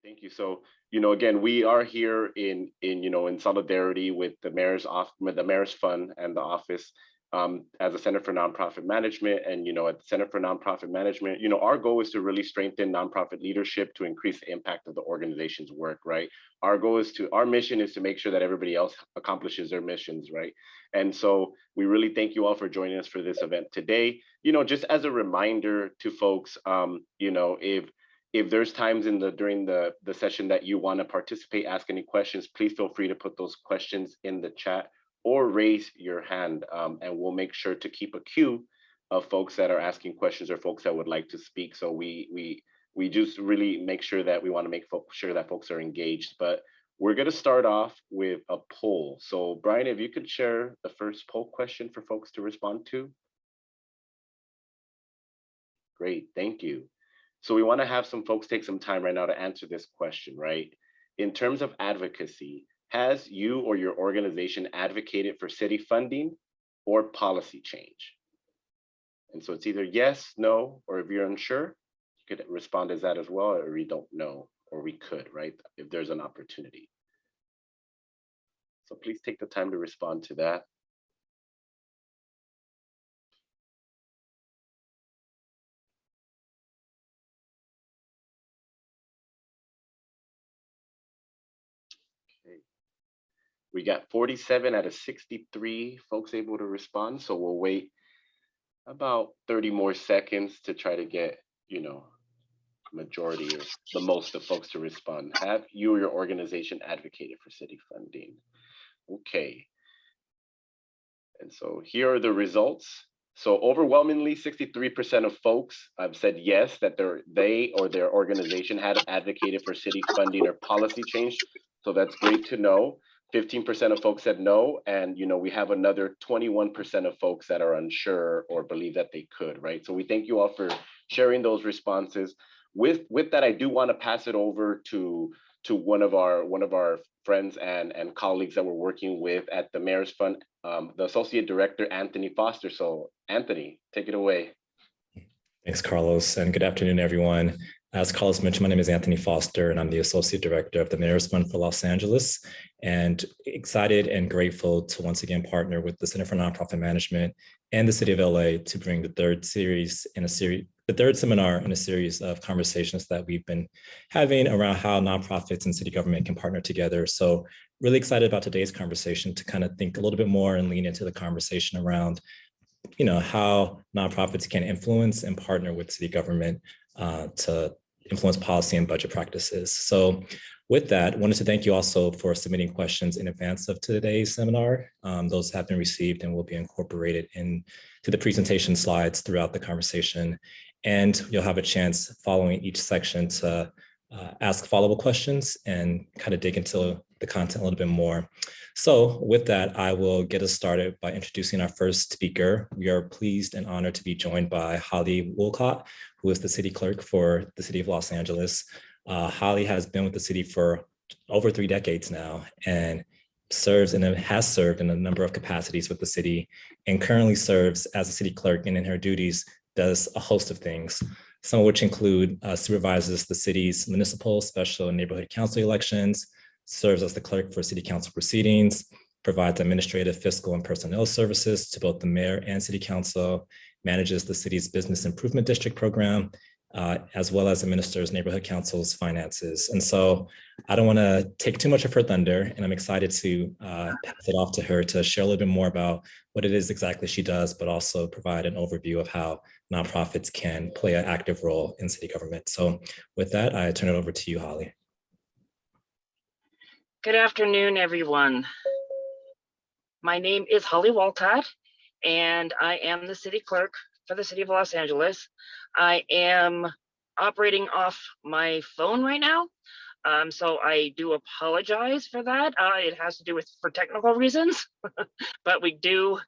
Thank you. So, again, we are here in solidarity with the mayor's fund and the office as a Center for Nonprofit Management. And, at the Center for Nonprofit Management, our goal is to really strengthen nonprofit leadership to increase the impact of the organization's work, right? Our mission is to make sure that everybody else accomplishes their missions, right? And so we really thank you all for joining us for this event today. Just as a reminder to folks, if there's times during the session that you want to participate, ask any questions, please feel free to put those questions in the chat or raise your hand, and we'll make sure to keep a queue of folks that are asking questions or folks that would like to speak. So we just really make sure that we want to make sure that folks are engaged. But we're going to start off with a poll. So Brian, if you could share the first poll question for folks to respond to. Great, thank you. So we want to have some folks take some time right now to answer this question, right? In terms of advocacy, has you or your organization advocated for city funding or policy change? And so it's either yes, no, or if you're unsure, you could respond as that as well, or we don't know, or we could, right? If there's an opportunity. So please take the time to respond to that. We got 47 out of 63 folks able to respond. So we'll wait about 30 more seconds to try to get, majority or the most of folks to respond. Have you or your organization advocated for city funding? Okay. And so here are the results. So overwhelmingly, 63% of folks have said yes, that they or their organization had advocated for city funding or policy change. So that's great to know. 15% of folks said no, and we have another 21% of folks that are unsure or believe that they could, right? So we thank you all for sharing those responses. With that, I do want to pass it over to one of our friends and colleagues that we're working with at the Mayor's Fund, the Associate Director, Anthony Foster. So Anthony, take it away. Thanks, Carlos, and good afternoon, everyone. As Carlos mentioned, my name is Anthony Foster, and I'm the Associate Director of the Mayor's Fund for Los Angeles, and excited and grateful to once again partner with the Center for Nonprofit Management and the City of LA to bring the third seminar in a series of conversations that we've been having around how nonprofits and city government can partner together. So really excited about today's conversation to kind of think a little bit more and lean into the conversation around how nonprofits can influence and partner with city government to influence policy and budget practices. So with that, I wanted to thank you also for submitting questions in advance of today's seminar. Those have been received and will be incorporated into the presentation slides throughout the conversation. And you'll have a chance following each section to ask follow-up questions and kind of dig into the content a little bit more. So with that, I will get us started by introducing our first speaker. We are pleased and honored to be joined by Holly Woolcott, who is the city clerk for the City of Los Angeles. Holly has been with the city for over 3 decades now and has served in a number of capacities with the city, and currently serves as a city clerk, and in her duties does a host of things, some of which include supervises the city's municipal, special, and neighborhood council elections, serves as the clerk for city council proceedings, provides administrative, fiscal, and personnel services to both the mayor and city council, manages the city's business improvement district program, as well as administers neighborhood council's finances. And so I don't want to take too much of her thunder, and I'm excited to pass it off to her to share a little bit more about what it is exactly she does, but also provide an overview of how nonprofits can play an active role in city government. So with that, I turn it over to you, Holly. Good afternoon, everyone. My name is Holly Walcott, and I am the city clerk for the City of Los Angeles. I am operating off my phone right now, so I do apologize for that. It has to do for technical reasons, but we do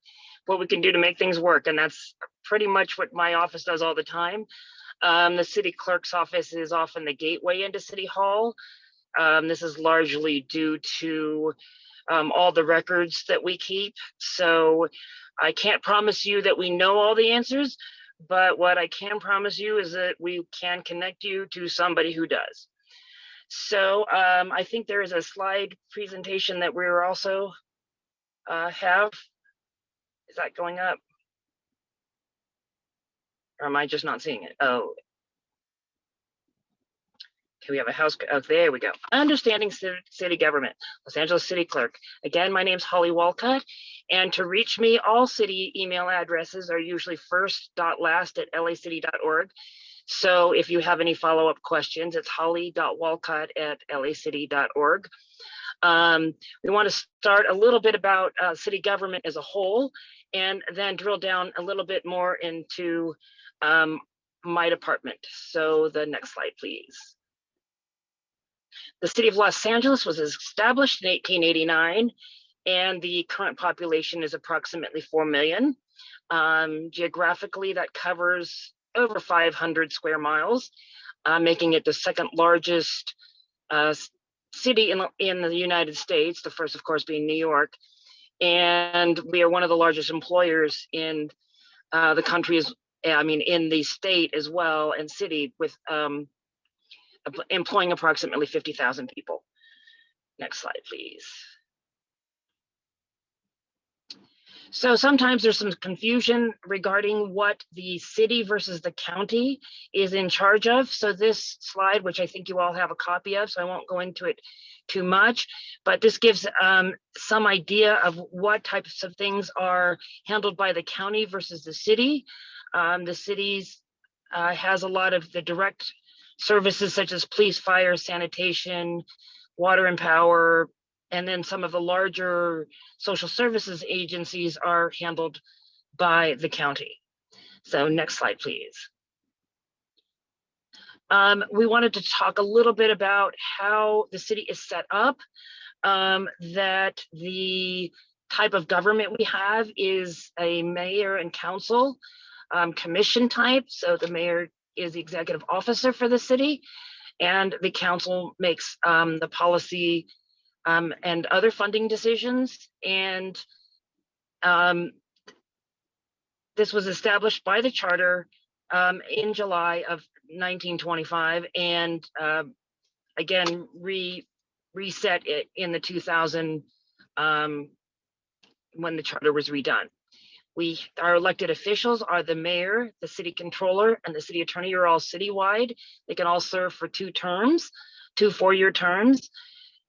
what we can do to make things work, and that's pretty much what my office does all the time. The city clerk's office is often the gateway into City Hall. This is largely due to all the records that we keep. So I can't promise you that we know all the answers, but what I can promise you is that we can connect you to somebody who does. So I think there is a slide presentation that we're also have. Is that going up? Or am I just not seeing it? Oh. Okay, we have a house. Oh, there we go. Understanding city government, Los Angeles City Clerk. Again, my name's Holly Walcott. And to reach me, all city email addresses are usually first.last@lacity.org. So if you have any follow-up questions, it's holly.walcott@lacity.org. We want to start a little bit about city government as a whole, and then drill down a little bit more into my department. So the next slide, please. The city of Los Angeles was established in 1889, and the current population is approximately 4 million. Geographically, that covers over 500 square miles, making it the second largest city in the United States, the first, of course, being New York. And we are one of the largest employers in the country, in the state as well, and city, with employing approximately 50,000 people. Next slide, please. So sometimes there's some confusion regarding what the city versus the county is in charge of. So this slide, which I think you all have a copy of, so I won't go into it too much, but this gives some idea of what types of things are handled by the county versus the city. The cities has a lot of the direct services such as police, fire, sanitation, water and power, and then some of the larger social services agencies are handled by the county. So next slide, please. We wanted to talk a little bit about how the city is set up, that the type of government we have is a mayor and council commission type. So the mayor is the executive officer for the city, and the council makes the policy and other funding decisions. And this was established by the charter in July of 1925, and again reset it in the 2000 when the charter was redone. Our elected officials are the mayor, the city controller, and the city attorney are all citywide. They can all serve for 2 terms, 2 4-year terms.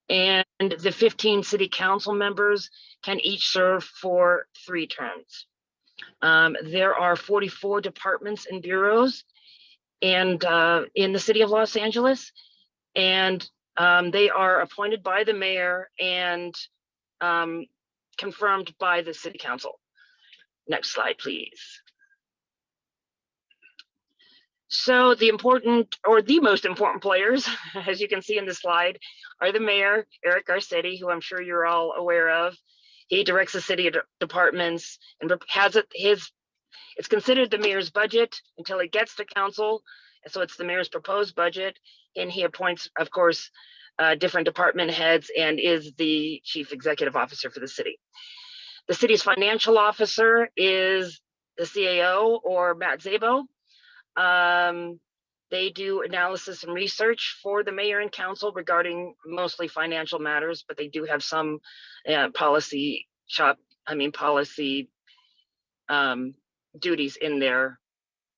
And the 15 city council members can each serve for 3 terms. There are 44 departments and bureaus and in the city of Los Angeles, and they are appointed by the mayor and confirmed by the city council. Next slide, please. So the most important players, as you can see in the slide, are the mayor, Eric Garcetti, who I'm sure you're all aware of. He directs the city departments and has it's considered the mayor's budget until it gets to council. And so it's the mayor's proposed budget, and he appoints, of course, different department heads and is the chief executive officer for the city. The city's financial officer is the CAO, or Matt Szabo. They do analysis and research for the mayor and council regarding mostly financial matters, but they do have some policy duties in their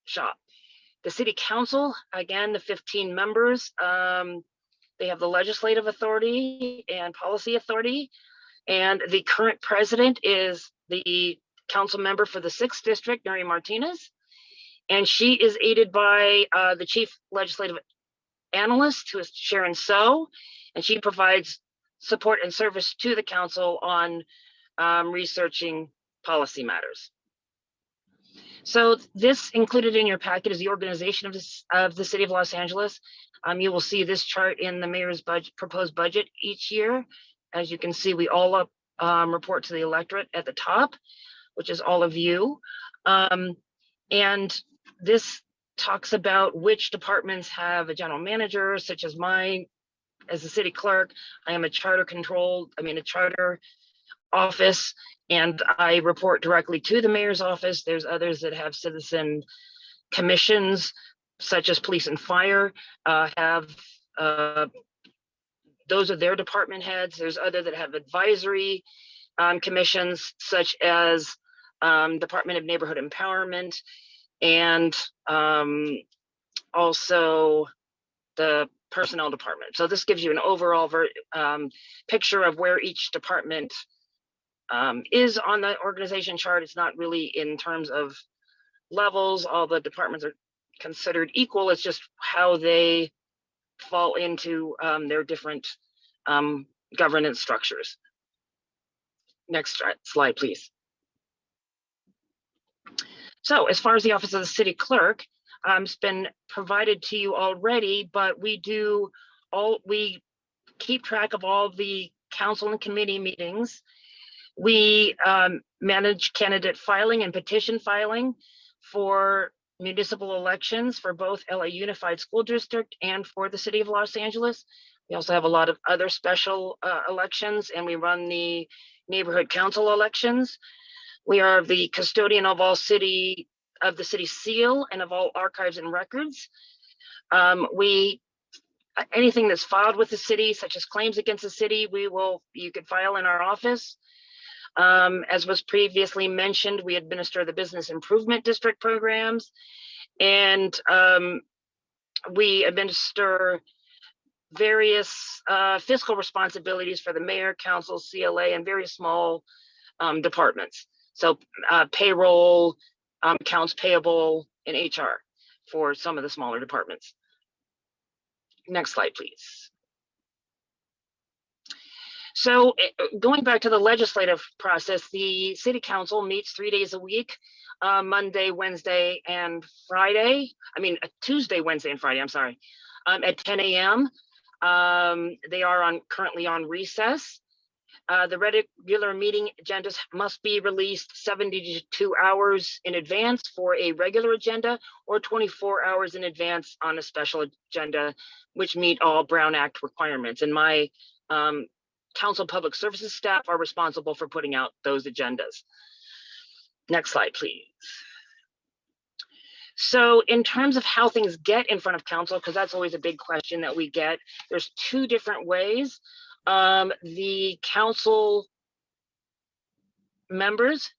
shop. The city council, again, the 15 members, they have the legislative authority and policy authority. And the current president is the council member for the 6th district, Mary Martinez. And she is aided by the chief legislative analyst, who is Sharon So, and she provides support and service to the council on researching policy matters. So this included in your packet is the organization of the city of Los Angeles. You will see this chart in the mayor's proposed budget each year. As you can see, we all report to the electorate at the top, which is all of you. And this talks about which departments have a general manager, such as mine. As a city clerk, I am a charter office, and I report directly to the mayor's office. There's others that have citizen commissions, such as police and fire, have those are their department heads. There's other that have advisory commissions, such as Department of Neighborhood Empowerment, and also the personnel department. So this gives you an overall picture of where each department is on the organization chart. It's not really in terms of levels. All the departments are considered equal. It's just how they fall into their different governance structures. Next slide, please. So as far as the Office of the City Clerk, it's been provided to you already, but we keep track of all the council and committee meetings. We manage candidate filing and petition filing for municipal elections for both LA Unified School District and for the City of Los Angeles. We also have a lot of other special elections, and we run the neighborhood council elections. We are the custodian of all the city seal and of all archives and records. Anything that's filed with the city, such as claims against the city, you could file in our office. As was previously mentioned, we administer the Business Improvement District programs, and we administer various fiscal responsibilities for the mayor, council, CLA, and various small departments. So payroll, accounts payable, and HR for some of the smaller departments. Next slide, please. So going back to the legislative process, the City Council meets 3 days a week, Monday, Wednesday, and Friday. Tuesday, Wednesday, and Friday, I'm sorry, at 10 a.m. They are currently on recess. The regular meeting agendas must be released 72 hours in advance for a regular agenda, or 24 hours in advance on a special agenda, which meet all Brown Act requirements. And my Council Public Services staff are responsible for putting out those agendas. Next slide, please. So in terms of how things get in front of council, because that's always a big question that we get, there's two different ways. The council members,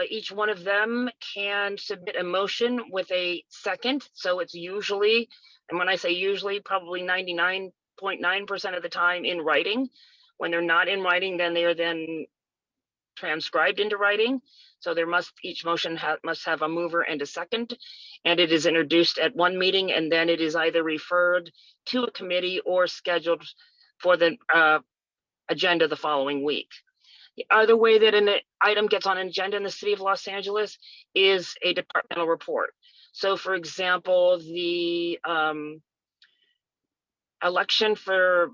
each one of them can submit a motion with a second. So it's usually, and when I say usually, probably 99.9% of the time in writing. When they're not in writing, then they are then transcribed into writing. So each motion must have a mover and a second, and it is introduced at one meeting, and then it is either referred to a committee or scheduled for the agenda the following week. The other way that an item gets on an agenda in the City of Los Angeles is a departmental report. So for example, the election for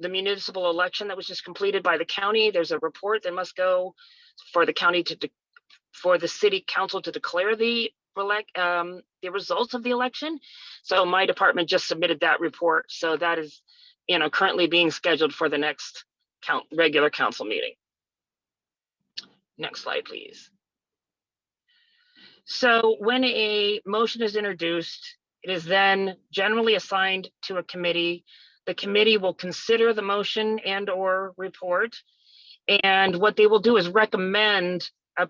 the municipal election that was just completed by the county, there's a report that must go for the county for the City Council to declare the results of the election. So my department just submitted that report. So that is, currently being scheduled for the next regular council meeting. Next slide, please. So when a motion is introduced, it is then generally assigned to a committee. The committee will consider the motion and or report, and what they will do is recommend a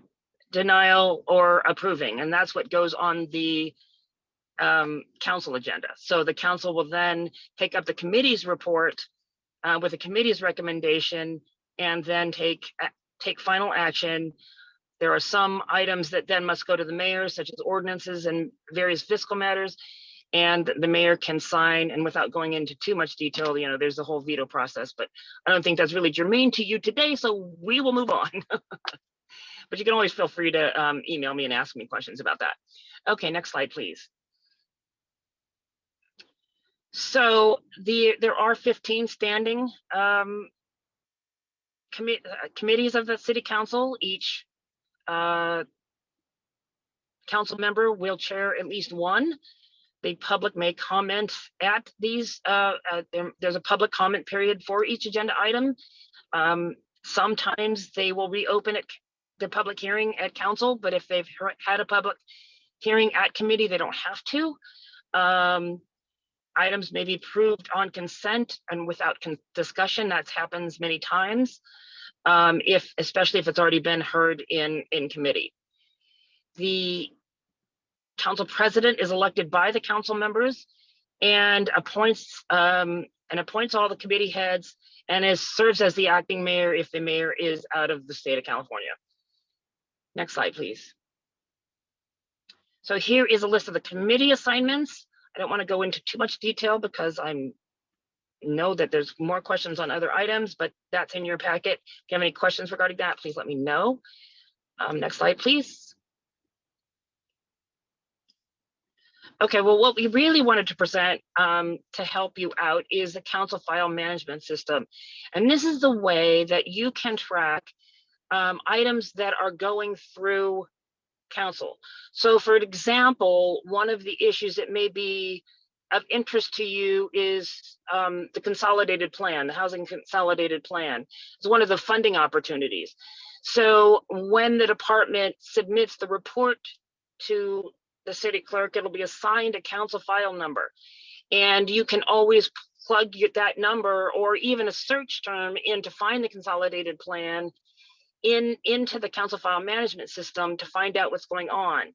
denial or approving, and that's what goes on the council agenda. So the council will then take up the committee's report with the committee's recommendation, and then take final action. There are some items that then must go to the mayor, such as ordinances and various fiscal matters, and the mayor can sign. And without going into too much detail, there's the whole veto process, but I don't think that's really germane to you today, so we will move on. But you can always feel free to email me and ask me questions about that. Okay, next slide, please. So there are 15 standing committees of the City Council. Each council member will chair at least one. The public may comment at these. There's a public comment period for each agenda item. Sometimes they will reopen the public hearing at council, but if they've had a public hearing at committee, they don't have to. items may be approved on consent and without discussion. That happens many times, especially if it's already been heard in committee. The council president is elected by the council members and appoints all the committee heads, and serves as the acting mayor if the mayor is out of the state of California. Next slide, please. So here is a list of the committee assignments. I don't want to go into too much detail because I know that there's more questions on other items, but that's in your packet. If you have any questions regarding that, please let me know. Next slide, please. Okay, well, what we really wanted to present to help you out is the council file management system. And this is the way that you can track items that are going through council. So for example, one of the issues that may be of interest to you is the consolidated plan, the housing consolidated plan. It's one of the funding opportunities. So when the department submits the report to the city clerk, it'll be assigned a council file number. And you can always plug that number or even a search term in to find the consolidated plan into the council file management system to find out what's going on.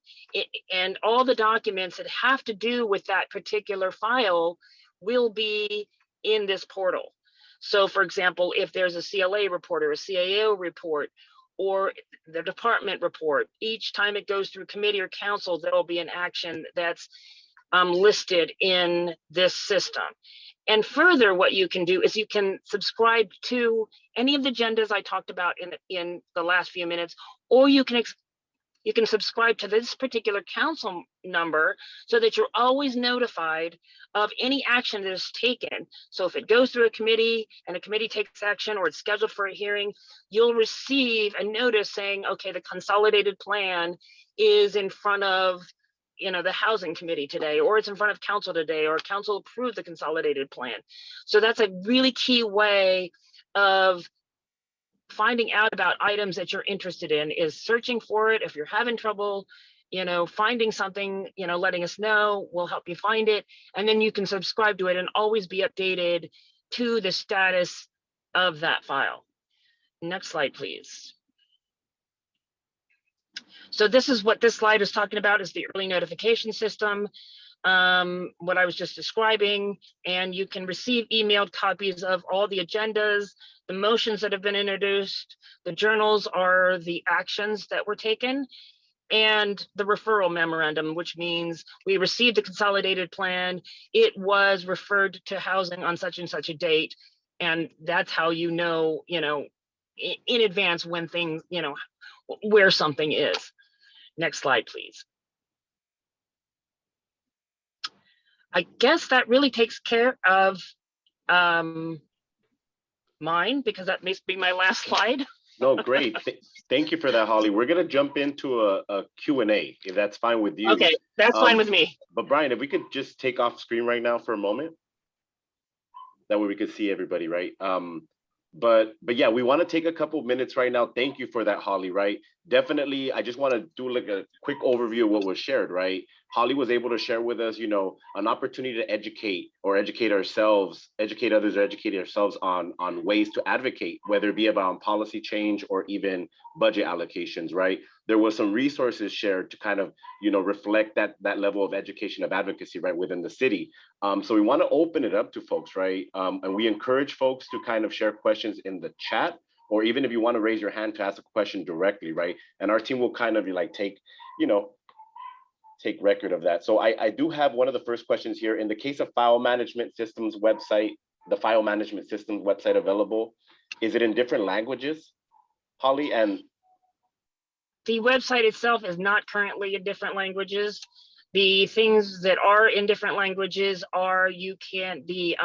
And all the documents that have to do with that particular file will be in this portal. So for example, if there's a CLA report or a CAO report or the department report, each time it goes through committee or council, there'll be an action that's listed in this system. And further, what you can do is you can subscribe to any of the agendas I talked about in the last few minutes, or you can subscribe to this particular council number so that you're always notified of any action that is taken. So if it goes through a committee and a committee takes action or it's scheduled for a hearing, you'll receive a notice saying, okay, the consolidated plan is in front of the housing committee today, or it's in front of council today, or council approved the consolidated plan. So that's a really key way of finding out about items that you're interested in, is searching for it. If you're having trouble, finding something, letting us know, we'll help you find it. And then you can subscribe to it and always be updated to the status of that file. Next slide, please. So this is what this slide is talking about, is the early notification system, what I was just describing. And you can receive emailed copies of all the agendas, the motions that have been introduced. The journals are the actions that were taken, and the referral memorandum, which means we received the consolidated plan. It was referred to housing on such and such a date. And that's how in advance when things, where something is. Next slide, please. I guess that really takes care of mine, because that may be my last slide. No, great. Thank you for that, Holly. We're going to jump into a Q&A, if that's fine with you. Okay, that's fine with me. But Brian, if we could just take off screen right now for a moment. That way we could see everybody, right? But yeah, we want to take a couple of minutes right now. Thank you for that, Holly, right? Definitely, I just want to do like a quick overview of what was shared, right? Holly was able to share with us, an opportunity to educate others, or educate ourselves on ways to advocate, whether it be about policy change or even budget allocations, right? There was some resources shared to kind of, reflect that level of education of advocacy, right, within the city. So we want to open it up to folks, right? And we encourage folks to kind of share questions in the chat, or even if you want to raise your hand to ask a question directly, right? And our team will kind of take record of that. So I do have one of the first questions here. In the case of file management systems website, the file management systems website available, is it in different languages, Holly? And the website itself is not currently in different languages. The things that are in different languages are the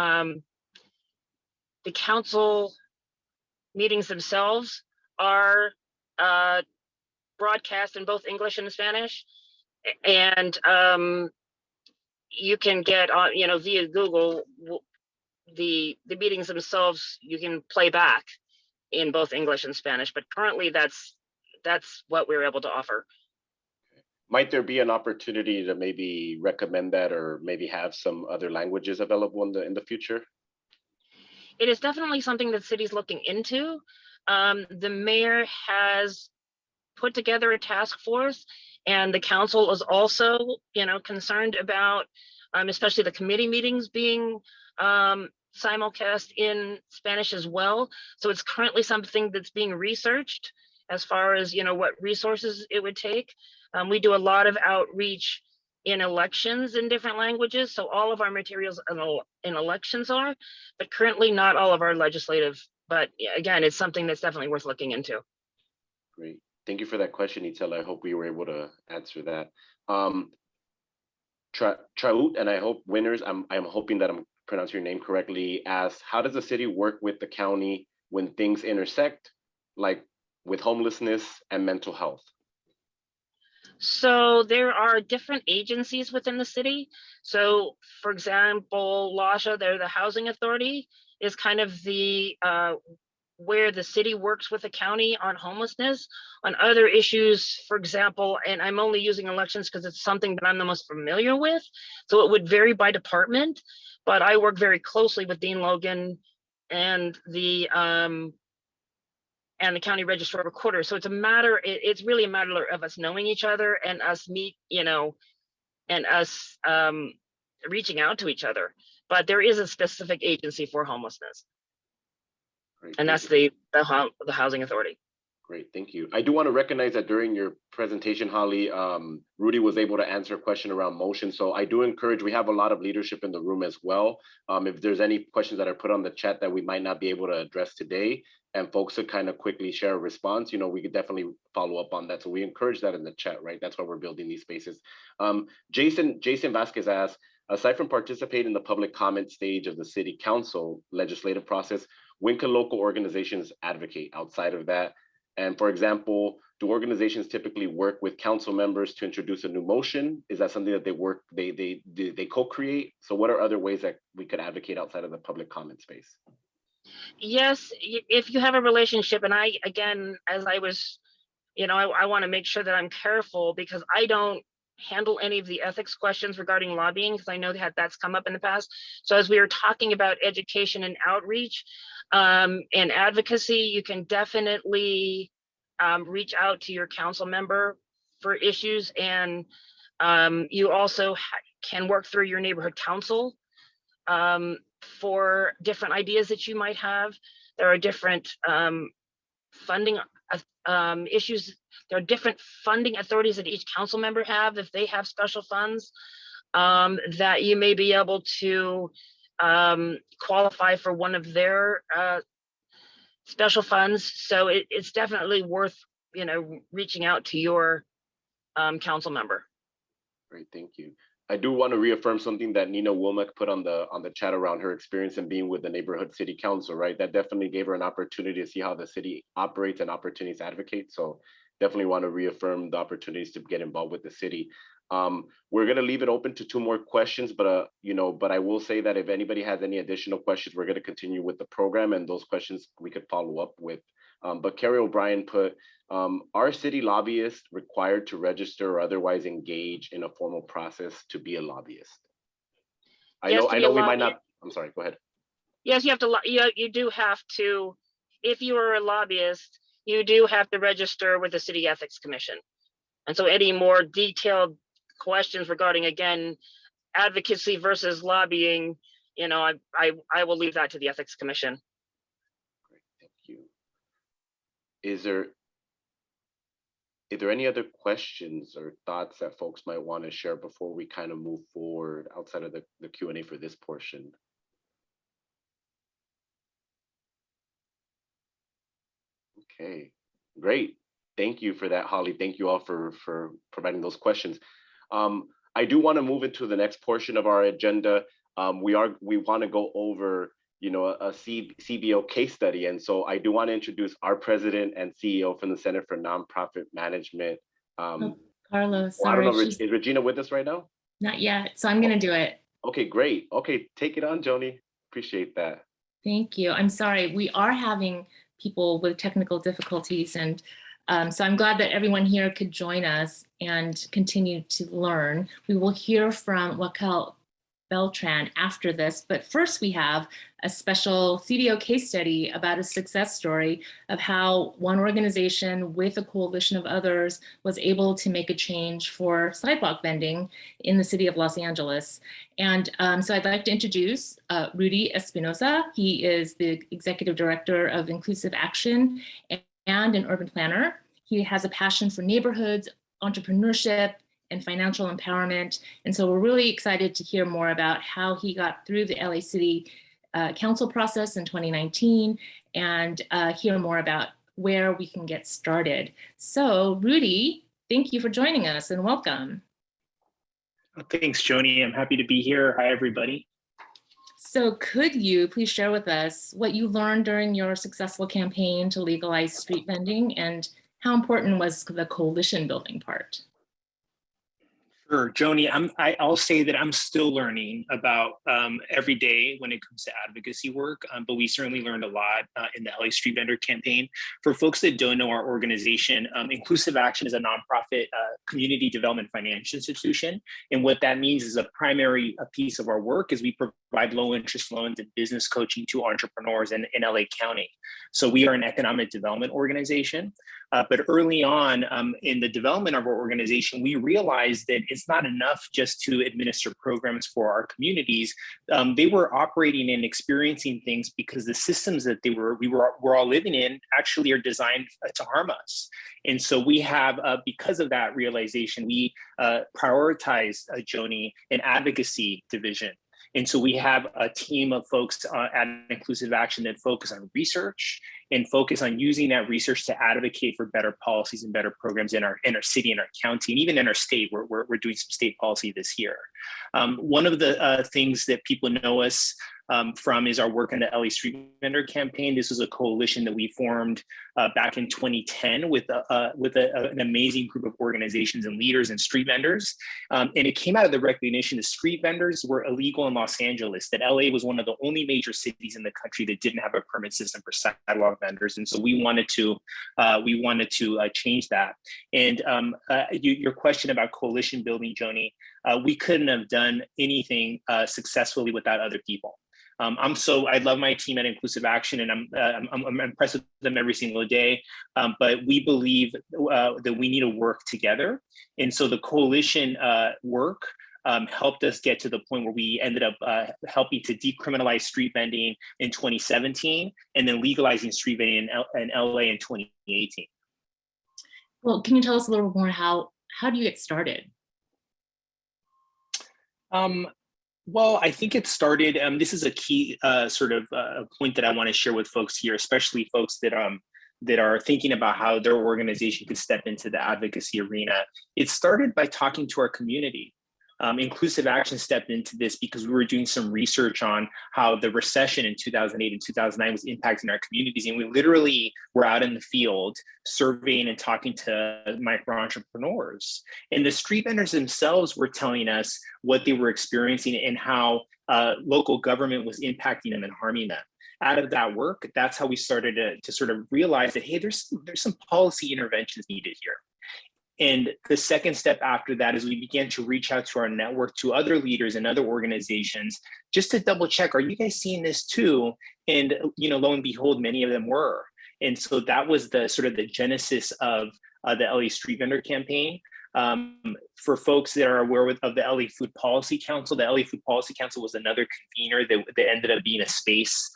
council meetings themselves are broadcast in both English and Spanish. And you can get on, via Google, the meetings themselves, you can play back in both English and Spanish, but currently that's what we're able to offer. Might there be an opportunity to maybe recommend that, or maybe have some other languages available in the future? It is definitely something that city's looking into. The mayor has put together a task force, and the council is also, concerned about, especially the committee meetings being simulcast in Spanish as well. So it's currently something that's being researched as far as, what resources it would take. We do a lot of outreach in elections in different languages. So all of our materials in elections are, but currently not all of our legislative. But again, it's something that's definitely worth looking into. Great. Thank you for that question, Itzel. I hope we were able to answer that. Traut, and I hope winners, I'm hoping that I'm pronouncing your name correctly, asks, how does the city work with the county when things intersect, like with homelessness and mental health? So there are different agencies within the city. So for example, LASHA, they're the housing authority, is kind of the where the city works with the county on homelessness. On other issues, for example, and I'm only using elections because it's something that I'm the most familiar with, so it would vary by department, but I work very closely with Dean Logan and the county registrar recorder. So it's really a matter of us knowing each other and us and us reaching out to each other. But there is a specific agency for homelessness. Great, and that's the housing authority. Great, thank you. I do want to recognize that during your presentation, Holly, Rudy was able to answer a question around motion. So I do encourage, we have a lot of leadership in the room as well. If there's any questions that are put on the chat that we might not be able to address today, and folks to kind of quickly share a response, we could definitely follow up on that. So we encourage that in the chat, right? That's why we're building these spaces. Jason Vasquez asks, aside from participating in the public comment stage of the city council legislative process, when can local organizations advocate outside of that? And for example, do organizations typically work with council members to introduce a new motion? Is that something that they co-create? So what are other ways that we could advocate outside of the public comment space? Yes, if you have a relationship, and as I was, I want to make sure that I'm careful because I don't handle any of the ethics questions regarding lobbying because I know that that's come up in the past. So as we were talking about education and outreach and advocacy, you can definitely reach out to your council member for issues, and you also can work through your neighborhood council for different ideas that you might have. There are different funding issues. There are different funding authorities that each council member have. If they have special funds that you may be able to qualify for one of their special funds. So it's definitely worth, reaching out to your council member. Great, thank you. I do want to reaffirm something that Nina Womack put on the chat around her experience in being with the neighborhood city council, right? That definitely gave her an opportunity to see how the city operates and opportunities to advocate. So definitely want to reaffirm the opportunities to get involved with the city. We're going to leave it open to 2 more questions, but but I will say that if anybody has any additional questions, we're going to continue with the program, and those questions we could follow up with. But Carrie O'Brien put, are city lobbyists required to register or otherwise engage in a formal process to be a lobbyist? I know we might not. I'm sorry, go ahead. Yes, you have to. You do have to. If you are a lobbyist, you do have to register with the City Ethics Commission. And so any more detailed questions regarding, again, advocacy versus lobbying, I will leave that to the Ethics Commission. Great, thank you. Is there any other questions or thoughts that folks might want to share before we kind of move forward outside of the Q&A for this portion? Okay, great. Thank you for that, Holly. Thank you all for providing those questions. I do want to move into the next portion of our agenda. We want to go over, a CBO case study. And so I do want to introduce our president and CEO from the Center for Nonprofit Management. Carlos, sorry. I don't know, is Regina with us right now? Not yet, so I'm going to do it. Okay, great. Okay, take it on, Joni. Appreciate that. Thank you. I'm sorry. We are having people with technical difficulties, and So I'm glad that everyone here could join us and continue to learn. We will hear from Raquel Beltran after this, but first we have a special CBO case study about a success story of how one organization with a coalition of others was able to make a change for sidewalk vending in the city of Los Angeles. And so I'd like to introduce Rudy Espinosa. He is the Executive Director of Inclusive Action and an urban planner. He has a passion for neighborhoods, entrepreneurship, and financial empowerment. And so we're really excited to hear more about how he got through the LA City Council process in 2019 and hear more about where we can get started. So Rudy, thank you for joining us and welcome. Thanks, Joni. I'm happy to be here. Hi, everybody. So could you please share with us what you learned during your successful campaign to legalize street vending, and how important was the coalition building part? Sure, Joni, I'll say that I'm still learning about every day when it comes to advocacy work, but we certainly learned a lot in the LA Street Vendor campaign. For folks that don't know our organization, Inclusive Action is a nonprofit community development financial institution. And what that means is a primary piece of our work is we provide low interest loans and business coaching to entrepreneurs in LA County. So we are an economic development organization. But early on in the development of our organization, we realized that it's not enough just to administer programs for our communities. They were operating and experiencing things because the systems that we're all living in actually are designed to harm us. And so we have, because of that realization, we prioritize, Joni, an advocacy division. And so we have a team of folks at Inclusive Action that focus on research and focus on using that research to advocate for better policies and better programs in our city, in our county, and even in our state. We're doing some state policy this year. One of the things that people know us from is our work in the LA Street Vendor campaign. This was a coalition that we formed back in 2010 with an amazing group of organizations and leaders and street vendors. And it came out of the recognition that street vendors were illegal in Los Angeles, that LA was one of the only major cities in the country that didn't have a permit system for sidewalk vendors. And so we wanted to change that. And your question about coalition building, Joni, we couldn't have done anything successfully without other people. I love my team at Inclusive Action, and I'm impressed with them every single day. But we believe that we need to work together, and so the coalition work helped us get to the point where we ended up helping to decriminalize street vending in 2017, and then legalizing street vending in LA in 2018. Well, can you tell us a little more how do you get started? Well, I think it started, this is a key point that I want to share with folks here, especially folks that are thinking about how their organization could step into the advocacy arena. It started by talking to our community. Inclusive Action stepped into this because we were doing some research on how the recession in 2008 and 2009 was impacting our communities. And we literally were out in the field surveying and talking to micro entrepreneurs. And the street vendors themselves were telling us what they were experiencing and how local government was impacting them and harming them. Out of that work, that's how we started to sort of realize that, hey, there's some policy interventions needed here. And the second step after that is we began to reach out to our network, to other leaders and other organizations, just to double check, are you guys seeing this too? And lo and behold, many of them were. And so that was the sort of the genesis of the LA Street Vendor campaign. For folks that are aware of the LA Food Policy Council, the LA Food Policy Council was another convener that ended up being a space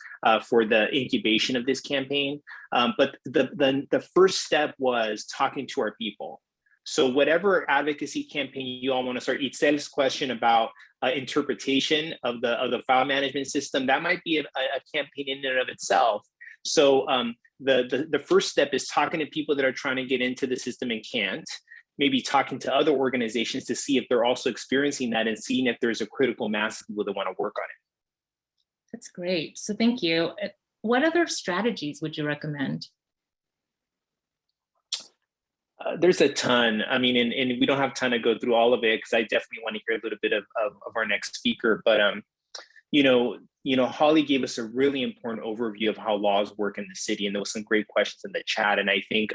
for the incubation of this campaign. But the first step was talking to our people. So whatever advocacy campaign you all want to start, Itzel's question about interpretation of the file management system, that might be a campaign in and of itself. So the first step is talking to people that are trying to get into the system and can't, maybe talking to other organizations to see if they're also experiencing that and seeing if there's a critical mass of people that want to work on it. That's great. So thank you. What other strategies would you recommend? There's a ton. I mean, and we don't have time to go through all of it because I definitely want to hear a little bit of our next speaker. But Holly gave us a really important overview of how laws work in the city, and there was some great questions in the chat. And I think,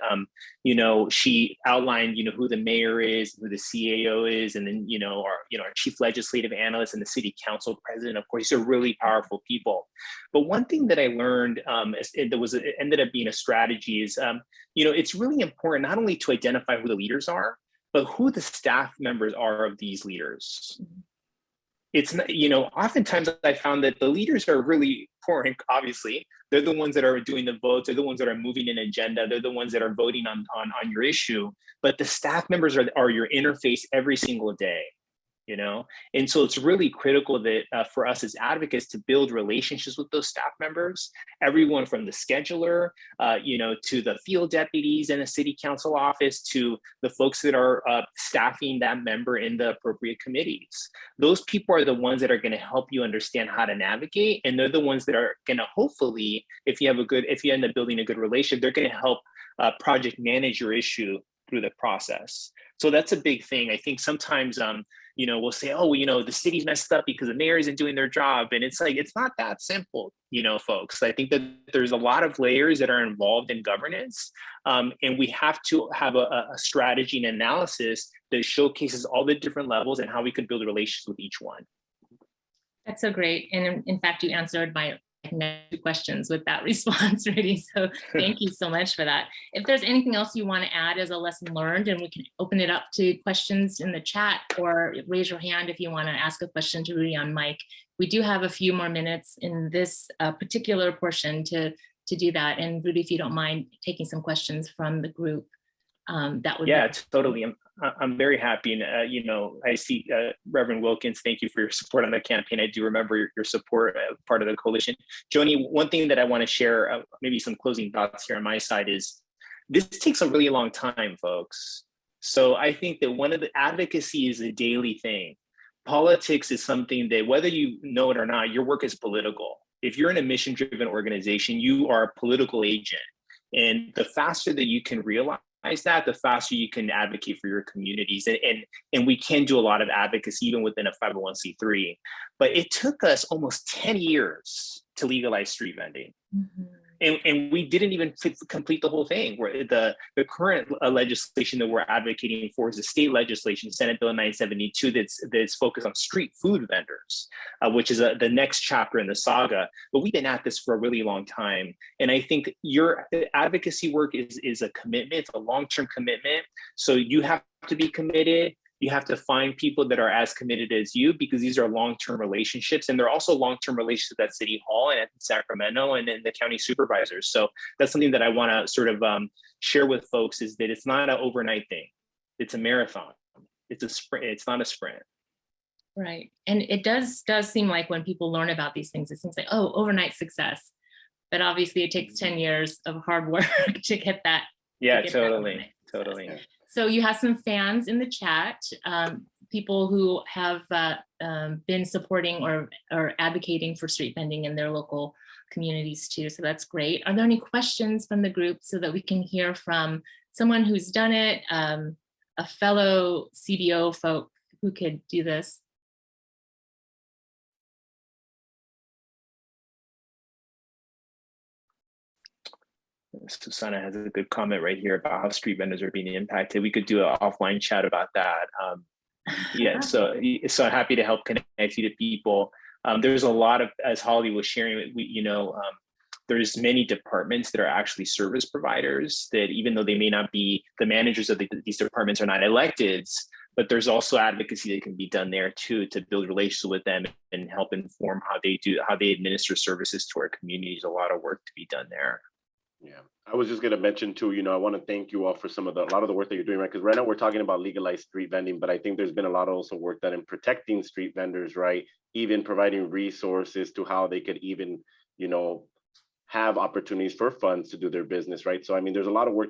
she outlined, who the mayor is, who the CAO is, and then, our chief legislative analyst and the city council president. Of course, these are really powerful people. But one thing that I learned it ended up being a strategy is, it's really important not only to identify who the leaders are, but who the staff members are of these leaders. It's not, oftentimes I found that the leaders are really important. Obviously, they're the ones that are doing the votes, they're the ones that are moving an agenda, they're the ones that are voting on your issue. But the staff members are your interface every single day. And so it's really critical that for us as advocates to build relationships with those staff members, everyone from the scheduler, to the field deputies in the city council office, to the folks that are staffing that member in the appropriate committees. Those people are the ones that are going to help you understand how to navigate, and they're the ones that are going to hopefully, if you end up building a good relationship, they're going to help project manage your issue through the process. So that's a big thing. I think sometimes we'll say, the city's messed up because the mayor isn't doing their job. And it's like, it's not that simple, folks. I think that there's a lot of layers that are involved in governance. And we have to have a strategy and analysis that showcases all the different levels and how we could build relations with each one. That's so great. And in fact, you answered my next 2 questions with that response, Rudy. So thank you so much for that. If there's anything else you want to add as a lesson learned, and we can open it up to questions in the chat, or raise your hand if you want to ask a question to Rudy on mic. We do have a few more minutes in this particular portion to do that. And Rudy, if you don't mind taking some questions from the group, that would be totally. I'm very happy. And, I see Reverend Wilkins, thank you for your support on the campaign. I do remember your support, part of the coalition. Joni, one thing that I want to share, maybe some closing thoughts here on my side, is this takes a really long time, folks. So I think that one of the advocacy is a daily thing. Politics is something that, whether you know it or not, your work is political. If you're in a mission-driven organization, you are a political agent. And the faster that you can realize that, the faster you can advocate for your communities. And we can do a lot of advocacy even within a 501c3. But it took us almost 10 years to legalize street vending. Mm-hmm. And we didn't even complete the whole thing. Where the current legislation that we're advocating for is a state legislation, Senate Bill 972, that's focused on street food vendors, which is the next chapter in the saga. But we've been at this for a really long time. And I think your advocacy work is a commitment, it's a long-term commitment. So you have to be committed. You have to find people that are as committed as you, because these are long-term relationships, and they're also long-term relationships at City Hall and at Sacramento and then the county supervisors. So that's something that I want to sort of share with folks, is that it's not an overnight thing. It's a marathon. It's a sprint. It's not a sprint. Right. And it does seem like when people learn about these things, it seems like, oh, overnight success. But obviously it takes 10 years of hard work to get that. Yeah, totally. Totally. So you have some fans in the chat, people who have been supporting or advocating for street vending in their local communities too. So that's great. Are there any questions from the group so that we can hear from someone who's done it, a fellow CBO folk who could do this? Susanna has a good comment right here about how street vendors are being impacted. We could do an offline chat about that. Yeah, so happy to help connect you to people. There's a lot of, as Holly was sharing, there's many departments that are actually service providers that, even though they may not be the managers of these departments, are not electeds, but there's also advocacy that can be done there too, to build relations with them and help inform how they administer services to our communities. A lot of work to be done there. Yeah, I was just going to mention too, I want to thank you all for a lot of the work that you're doing, right? Because right now we're talking about legalized street vending, but I think there's been a lot of also work done in protecting street vendors, right? Even providing resources to how they could even, have opportunities for funds to do their business, right? So, I mean, there's a lot of work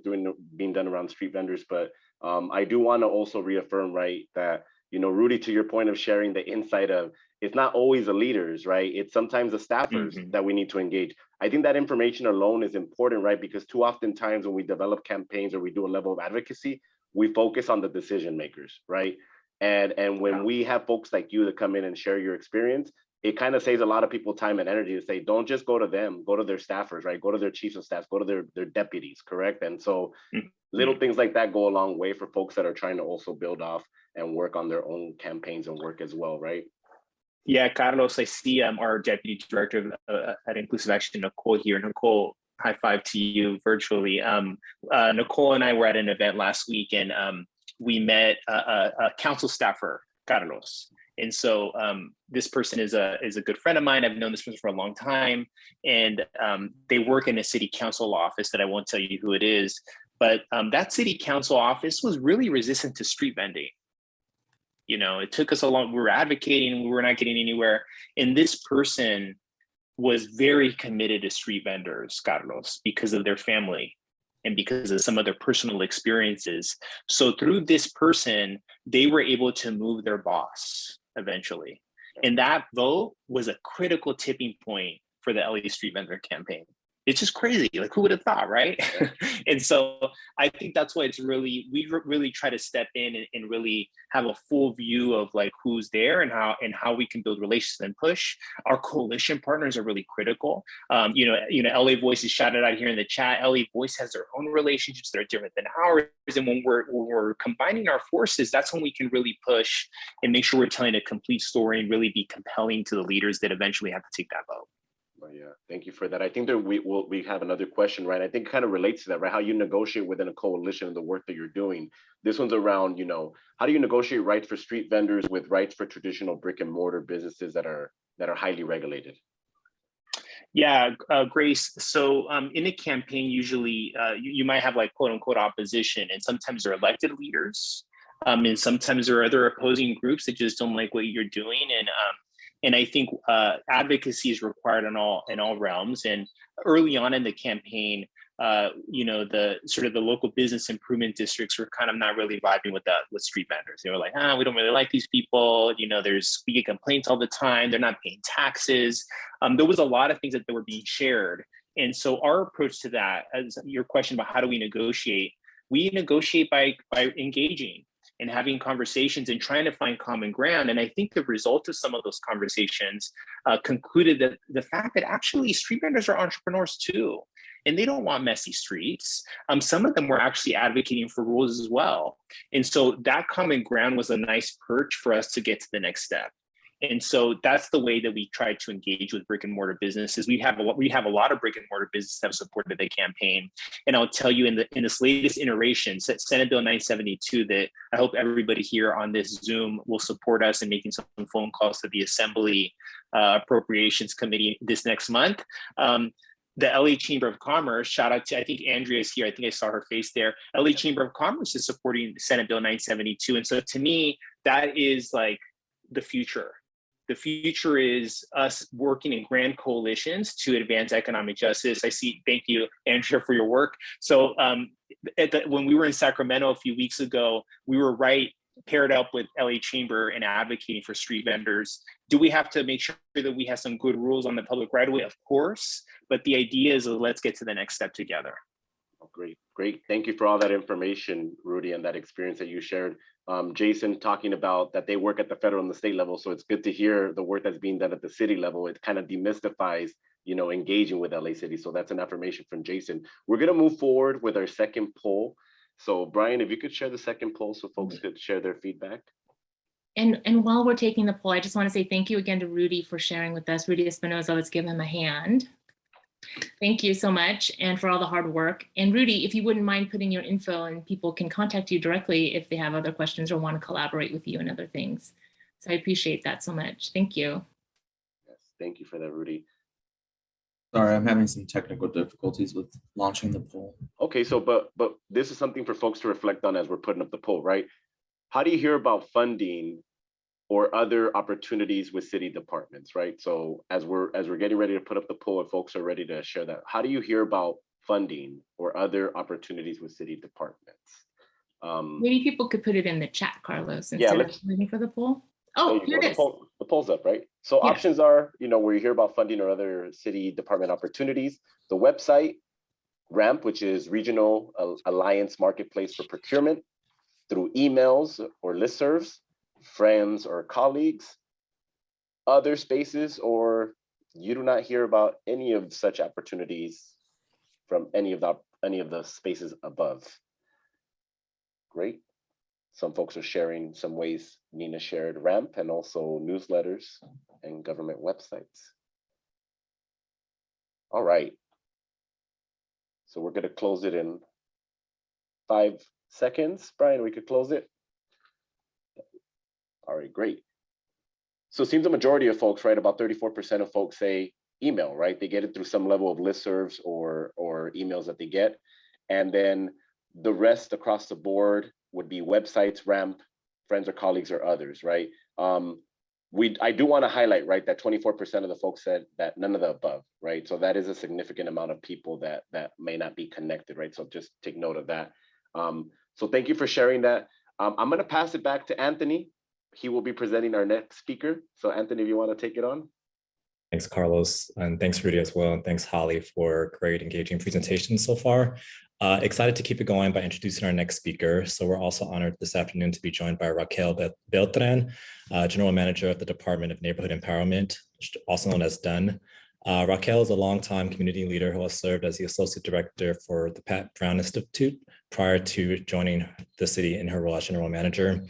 being done around street vendors, but I do want to also reaffirm, right, that, Rudy, to your point of sharing the insight of, it's not always the leaders, right? It's sometimes the staffers that we need to engage. I think that information alone is important, right? Because too often times when we develop campaigns or we do a level of advocacy, we focus on the decision makers, right? And when we have folks like you that come in and share your experience, it kind of saves a lot of people time and energy to say, don't just go to them, go to their staffers, right? Go to their chiefs of staff, go to their deputies, correct? And so little things like that go a long way for folks that are trying to also build off and work on their own campaigns and work as well, right? Yeah, Carlos, I see our deputy director at Inclusive Action, Nicole here. Nicole, high five to you virtually. Nicole and I were at an event last week, and we met a council staffer, Carlos. And so this person is a good friend of mine. I've known this person for a long time, and they work in a city council office that I won't tell you who it is, but that city council office was really resistant to street vending. You know, it took us a long, we were advocating, we were not getting anywhere. And this person was very committed to street vendors, Carlos, because of their family and because of some of their personal experiences. So through this person, they were able to move their boss eventually. And that vote was a critical tipping point for the LA Street Vendor campaign. It's just crazy. Like, who would have thought, right? And so I think that's why it's really, we really try to step in and really have a full view of like who's there and how we can build relations and push. Our coalition partners are really critical. You know, LA Voice is shouted out here in the chat. LA Voice has their own relationships that are different than ours. And when we're combining our forces, that's when we can really push and make sure we're telling a complete story and really be compelling to the leaders that eventually have to take that vote. Well, yeah, thank you for that. I think that we have another question, right? I think it kind of relates to that, right? How you negotiate within a coalition and the work that you're doing. This one's around, you know, how do you negotiate rights for street vendors with rights for traditional brick and mortar businesses that are highly regulated? Yeah, Grace. So in a campaign, usually you might have like quote unquote opposition, and sometimes they're elected leaders, and sometimes there are other opposing groups that just don't like what you're doing. And I think advocacy is required in all realms. And early on in the campaign, you know, the sort of the local business improvement districts were kind of not really vibing with street vendors. They were like, we don't really like these people. You know, we get complaints all the time. They're not paying taxes. There was a lot of things that were being shared. And so our approach to that, as your question about how do we negotiate by engaging and having conversations and trying to find common ground. And I think the result of some of those conversations concluded that the fact that actually street vendors are entrepreneurs too, and they don't want messy streets. Some of them were actually advocating for rules as well. And so that common ground was a nice perch for us to get to the next step. And so that's the way that we try to engage with brick and mortar businesses. We have a lot of brick and mortar businesses that have supported the campaign. And I'll tell you in this latest iteration, Senate Bill 972, that I hope everybody here on this Zoom will support us in making some phone calls to the Assembly Appropriations Committee this next month. The LA Chamber of Commerce, shout out to, I think Andrea's here. I think I saw her face there. LA Chamber of Commerce is supporting Senate Bill 972. And so to me, that is like the future. The future is us working in grand coalitions to advance economic justice. Thank you, Andrea, for your work. So when we were in Sacramento a few weeks ago, we were paired up with LA Chamber and advocating for street vendors. Do we have to make sure that we have some good rules on the public right of way? Of course, but the idea is let's get to the next step together. Oh, great. Thank you for all that information, Rudy, and that experience that you shared. Jason talking about that they work at the federal and the state level. So it's good to hear the work that's being done at the city level. It kind of demystifies, you know, engaging with LA City. So that's an affirmation from Jason. We're going to move forward with our second poll. So Brian, if you could share the second poll so folks could share their feedback. And while we're taking the poll, I just want to say thank you again to Rudy for sharing with us. Rudy Espinoza, let's give him a hand. Thank you so much, and for all the hard work. And Rudy, if you wouldn't mind putting your info, and people can contact you directly if they have other questions or want to collaborate with you and other things. So I appreciate that so much. Thank you. Yes, thank you for that, Rudy. Sorry, I'm having some technical difficulties with launching the poll. Okay, so but this is something for folks to reflect on as we're putting up the poll, right? How do you hear about funding or other opportunities with city departments, right? So as we're getting ready to put up the poll and folks are ready to share that, how do you hear about funding or other opportunities with city departments? Maybe people could put it in the chat, Carlos, instead yeah, of waiting for the poll. Oh, here it is. The poll's up, right? So yes. Options are, you know, where you hear about funding or other city department opportunities, the website, RAMP, which is Regional Alliance Marketplace for Procurement, through emails or listservs, friends or colleagues, other spaces, or you do not hear about any of such opportunities from any of the spaces above? Great. Some folks are sharing some ways. Nina shared RAMP and also newsletters and government websites. All right. So we're going to close it in 5 seconds. Brian, we could close it. All right, great. So it seems the majority of folks, right, about 34% of folks say email, right? They get it through some level of listservs or emails that they get. And then the rest across the board would be websites, RAMP, friends or colleagues or others, right? I do want to highlight, right, that 24% of the folks said that none of the above, right? So that is a significant amount of people that may not be connected, right? So just take note of that. So thank you for sharing that. I'm going to pass it back to Anthony. He will be presenting our next speaker. So Anthony, if you want to take it on. Thanks, Carlos, and thanks, Rudy, as well. And thanks, Holly, for great engaging presentations so far. Excited to keep it going by introducing our next speaker. So we're also honored this afternoon to be joined by Raquel Beltran, General Manager at the Department of Neighborhood Empowerment, also known as DUN. Raquel is a longtime community leader who has served as the Associate Director for the Pat Brown Institute prior to joining the city in her role as General Manager.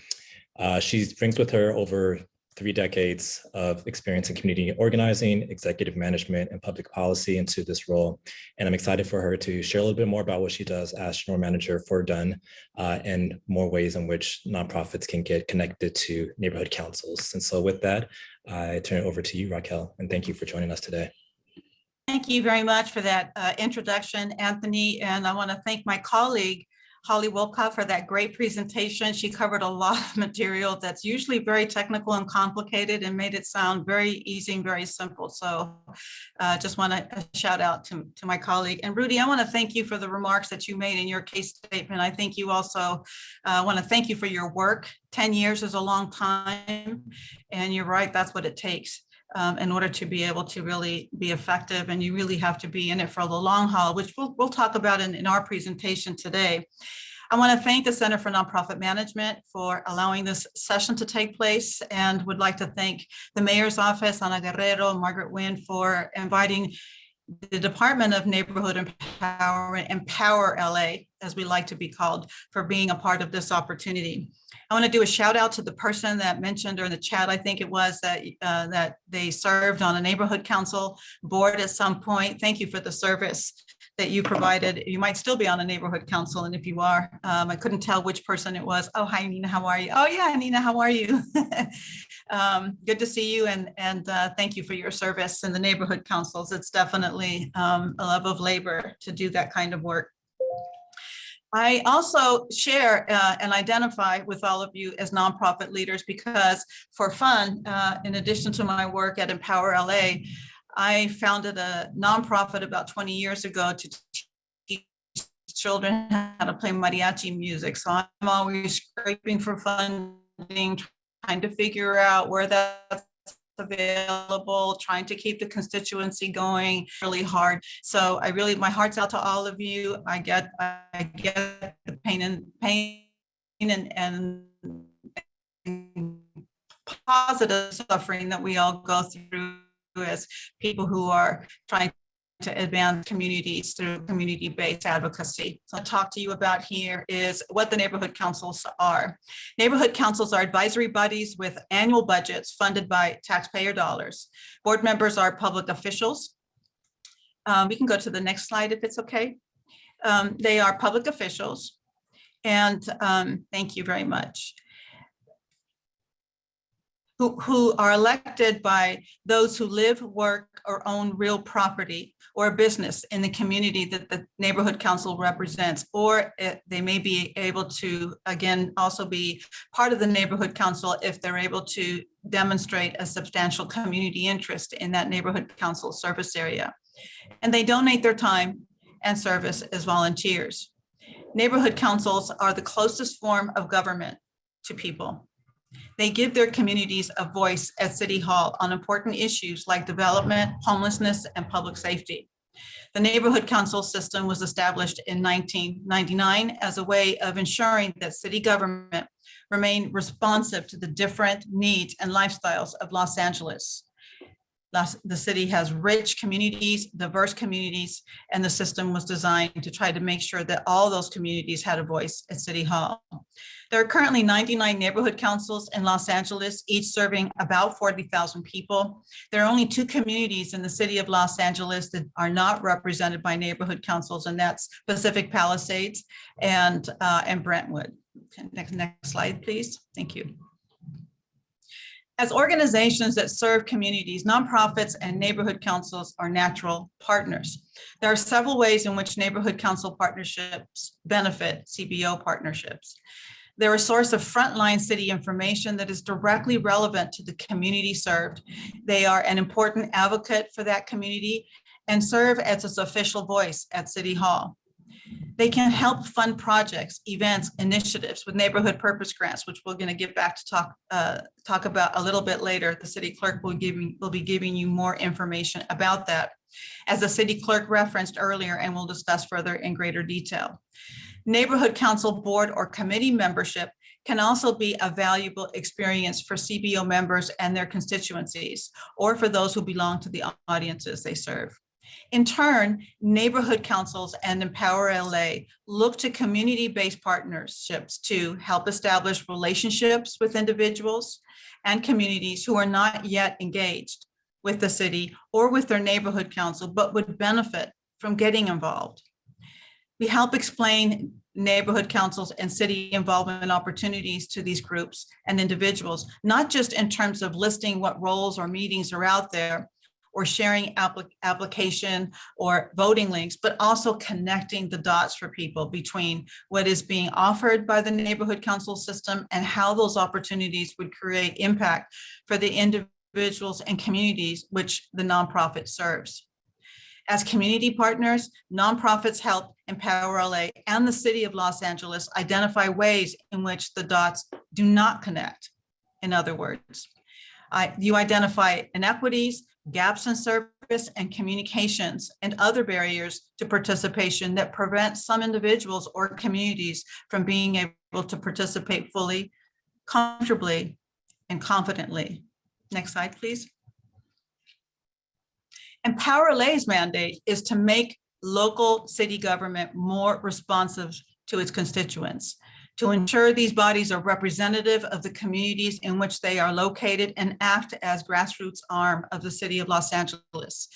She brings with her over 3 decades of experience in community organizing, executive management, and public policy into this role. And I'm excited for her to share a little bit more about what she does as General Manager for DUN and more ways in which nonprofits can get connected to neighborhood councils. And so with that, I turn it over to you, Raquel, and thank you for joining us today. Thank you very much for that introduction, Anthony. And I want to thank my colleague, Holly Wolcott, for that great presentation. She covered a lot of material that's usually very technical and complicated and made it sound very easy and very simple. So just want to shout out to my colleague. And Rudy, I want to thank you for the remarks that you made in your case statement. I think you also want to thank you for your work. 10 years is a long time, and you're right, that's what it takes. In order to be able to really be effective, and you really have to be in it for the long haul, which we'll talk about in our presentation today. I want to thank the Center for Nonprofit Management for allowing this session to take place, and would like to thank the Mayor's Office, Ana Guerrero, Margaret Wynn, for inviting the Department of Neighborhood Empowerment, EmpowerLA, as we like to be called, for being a part of this opportunity. I want to do a shout out to the person that mentioned, or in the chat, I think it was, that that they served on a neighborhood council board at some point. Thank you for the service that you provided. You might still be on a neighborhood council, and if you are, I couldn't tell which person it was. Oh, hi, Nina, how are you? Oh yeah, Nina, how are you? Good to see you, and thank you for your service in the neighborhood councils. It's definitely a love of labor to do that kind of work. I also share and identify with all of you as nonprofit leaders because, for fun, in addition to my work at EmpowerLA, I founded a nonprofit about 20 years ago to teach children how to play mariachi music. So I'm always scraping for funding, trying to figure out where that's available, trying to keep the constituency going really hard. So my heart's out to all of you. I get the pain and positive suffering that we all go through as people who are trying to advance communities through community-based advocacy. So I'll talk to you about here is what the neighborhood councils are. Neighborhood councils are advisory bodies with annual budgets funded by taxpayer dollars. Board members are public officials. We can go to the next slide if it's okay. They are public officials, and thank you very much. Who are elected by those who live, work, or own real property or business in the community that the neighborhood council represents, or they may be able to, again, also be part of the neighborhood council if they're able to demonstrate a substantial community interest in that neighborhood council service area. And they donate their time and service as volunteers. Neighborhood councils are the closest form of government to people. They give their communities a voice at City Hall on important issues like development, homelessness, and public safety. The neighborhood council system was established in 1999 as a way of ensuring that city government remained responsive to the different needs and lifestyles of Los Angeles. The city has rich communities, diverse communities, and the system was designed to try to make sure that all those communities had a voice at City Hall. There are currently 99 neighborhood councils in Los Angeles, each serving about 40,000 people. There are only 2 communities in the city of Los Angeles that are not represented by neighborhood councils, and that's Pacific Palisades and Brentwood. Next slide, please. Thank you. As organizations that serve communities, nonprofits and neighborhood councils are natural partners. There are several ways in which neighborhood council partnerships benefit CBO partnerships. They're a source of frontline city information that is directly relevant to the community served. They are an important advocate for that community and serve as its official voice at City Hall. They can help fund projects, events, initiatives with neighborhood purpose grants, which we're going to get back to talk about a little bit later. The city clerk will be giving you more information about that, as the city clerk referenced earlier, and we'll discuss further in greater detail. Neighborhood council board or committee membership can also be a valuable experience for CBO members and their constituencies, or for those who belong to the audiences they serve. In turn, neighborhood councils and EmpowerLA look to community-based partnerships to help establish relationships with individuals and communities who are not yet engaged with the city or with their neighborhood council, but would benefit from getting involved. We help explain neighborhood councils and city involvement opportunities to these groups and individuals, not just in terms of listing what roles or meetings are out there, or sharing application or voting links, but also connecting the dots for people between what is being offered by the neighborhood council system and how those opportunities would create impact for the individuals and communities which the nonprofit serves. As community partners, nonprofits help EmpowerLA and the city of Los Angeles identify ways in which the dots do not connect. In other words, you identify inequities, gaps in service and communications, and other barriers to participation that prevent some individuals or communities from being able to participate fully, comfortably, and confidently. Next slide, please. EmpowerLA's mandate is to make local city government more responsive to its constituents, to ensure these bodies are representative of the communities in which they are located and act as grassroots arm of the city of Los Angeles.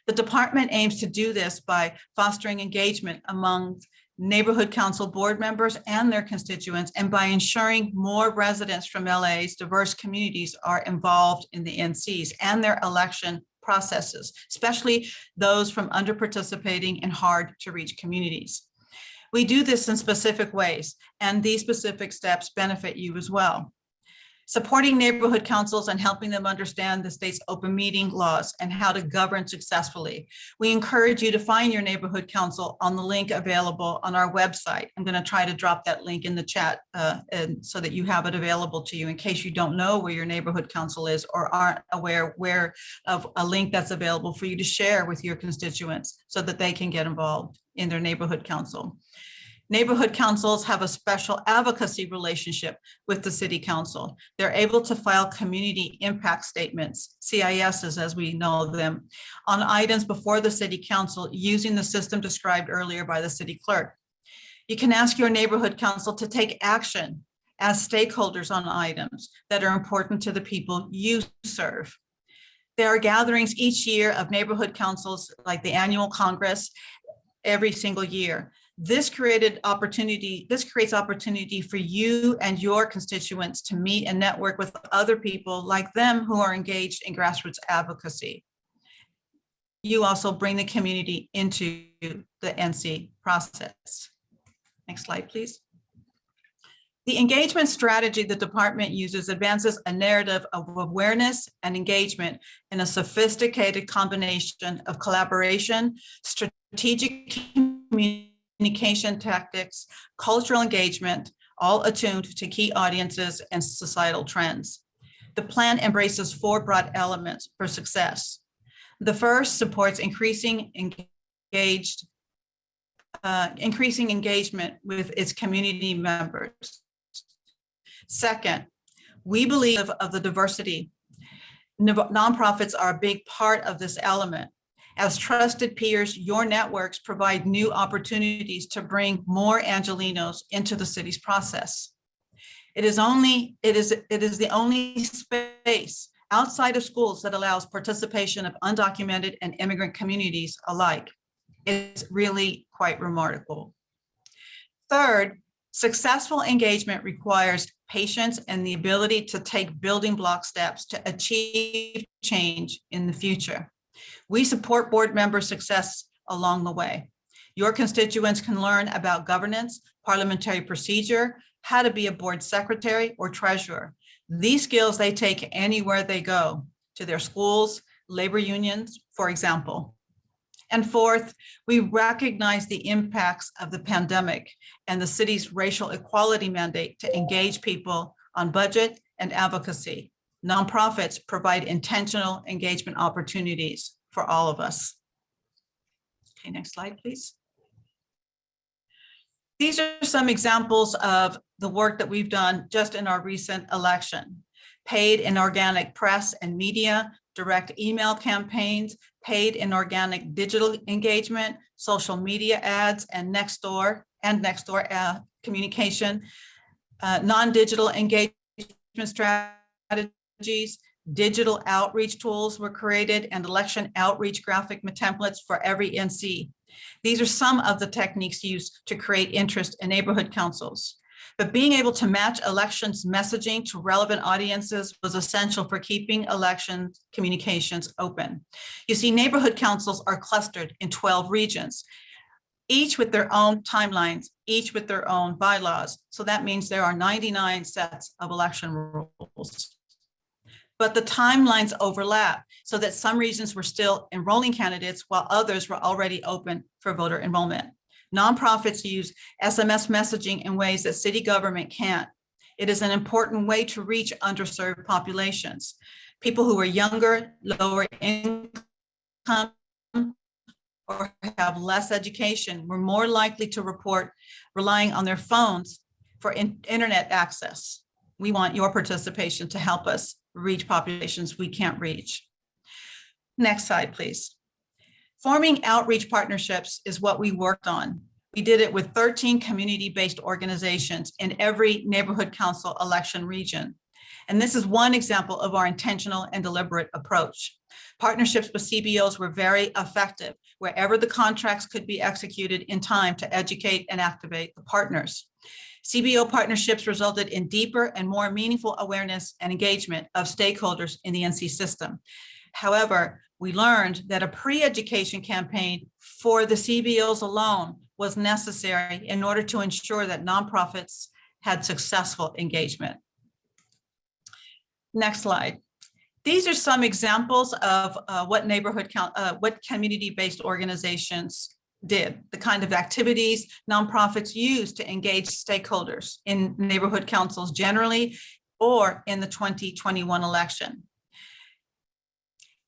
The department aims to do this by fostering engagement among neighborhood council board members and their constituents, and by ensuring more residents from LA's diverse communities are involved in the NCs and their election processes, especially those from under-participating and hard-to-reach communities. We do this in specific ways, and these specific steps benefit you as well. Supporting neighborhood councils and helping them understand the state's open meeting laws and how to govern successfully. We encourage you to find your neighborhood council on the link available on our website. I'm going to try to drop that link in the chat and so that you have it available to you in case you don't know where your neighborhood council is or aren't aware of a link that's available for you to share with your constituents so that they can get involved in their neighborhood council. Neighborhood councils have a special advocacy relationship with the city council. They're able to file community impact statements, CISs as we know them, on items before the city council using the system described earlier by the city clerk. You can ask your neighborhood council to take action as stakeholders on items that are important to the people you serve. There are gatherings each year of neighborhood councils, like the annual Congress, every single year. This creates opportunity for you and your constituents to meet and network with other people like them who are engaged in grassroots advocacy. You also bring the community into the NC process. Next slide, please. The engagement strategy the department uses advances a narrative of awareness and engagement in a sophisticated combination of collaboration, strategic communication tactics, cultural engagement, all attuned to key audiences and societal trends. The plan embraces 4 broad elements for success. The first supports increasing engagement with its community members. Second, we believe of the diversity Nonprofits are a big part of this element. As trusted peers, your networks provide new opportunities to bring more Angelenos into the city's process. It is the only space outside of schools that allows participation of undocumented and immigrant communities alike. It's really quite remarkable. Third, successful engagement requires patience and the ability to take building block steps to achieve change in the future. We support board member success along the way. Your constituents can learn about governance, parliamentary procedure, how to be a board secretary or treasurer. These skills they take anywhere they go, to their schools, labor unions, for example. And fourth, we recognize the impacts of the pandemic and the city's racial equality mandate to engage people on budget and advocacy. Nonprofits provide intentional engagement opportunities for all of us. Okay, next slide, please. These are some examples of the work that we've done just in our recent election. Paid and organic press and media, direct email campaigns, paid and organic digital engagement, social media ads, and Nextdoor communication, non-digital engagement strategies, digital outreach tools were created, and election outreach graphic templates for every NC. These are some of the techniques used to create interest in neighborhood councils. But being able to match elections messaging to relevant audiences was essential for keeping election communications open. You see, neighborhood councils are clustered in 12 regions, each with their own timelines, each with their own bylaws. So that means there are 99 sets of election rules. But the timelines overlap so that some regions were still enrolling candidates while others were already open for voter enrollment. Nonprofits use SMS messaging in ways that city government can't. It is an important way to reach underserved populations. People who are younger, lower income, or have less education were more likely to report relying on their phones for internet access. We want your participation to help us reach populations we can't reach. Next slide, please. Forming outreach partnerships is what we worked on. We did it with 13 community-based organizations in every neighborhood council election region. And this is one example of our intentional and deliberate approach. Partnerships with CBOs were very effective wherever the contracts could be executed in time to educate and activate the partners. CBO partnerships resulted in deeper and more meaningful awareness and engagement of stakeholders in the NC system. However, we learned that a pre-education campaign for the CBOs alone was necessary in order to ensure that nonprofits had successful engagement. Next slide. These are some examples of what community-based organizations did, the kind of activities nonprofits use to engage stakeholders in neighborhood councils generally or in the 2021 election.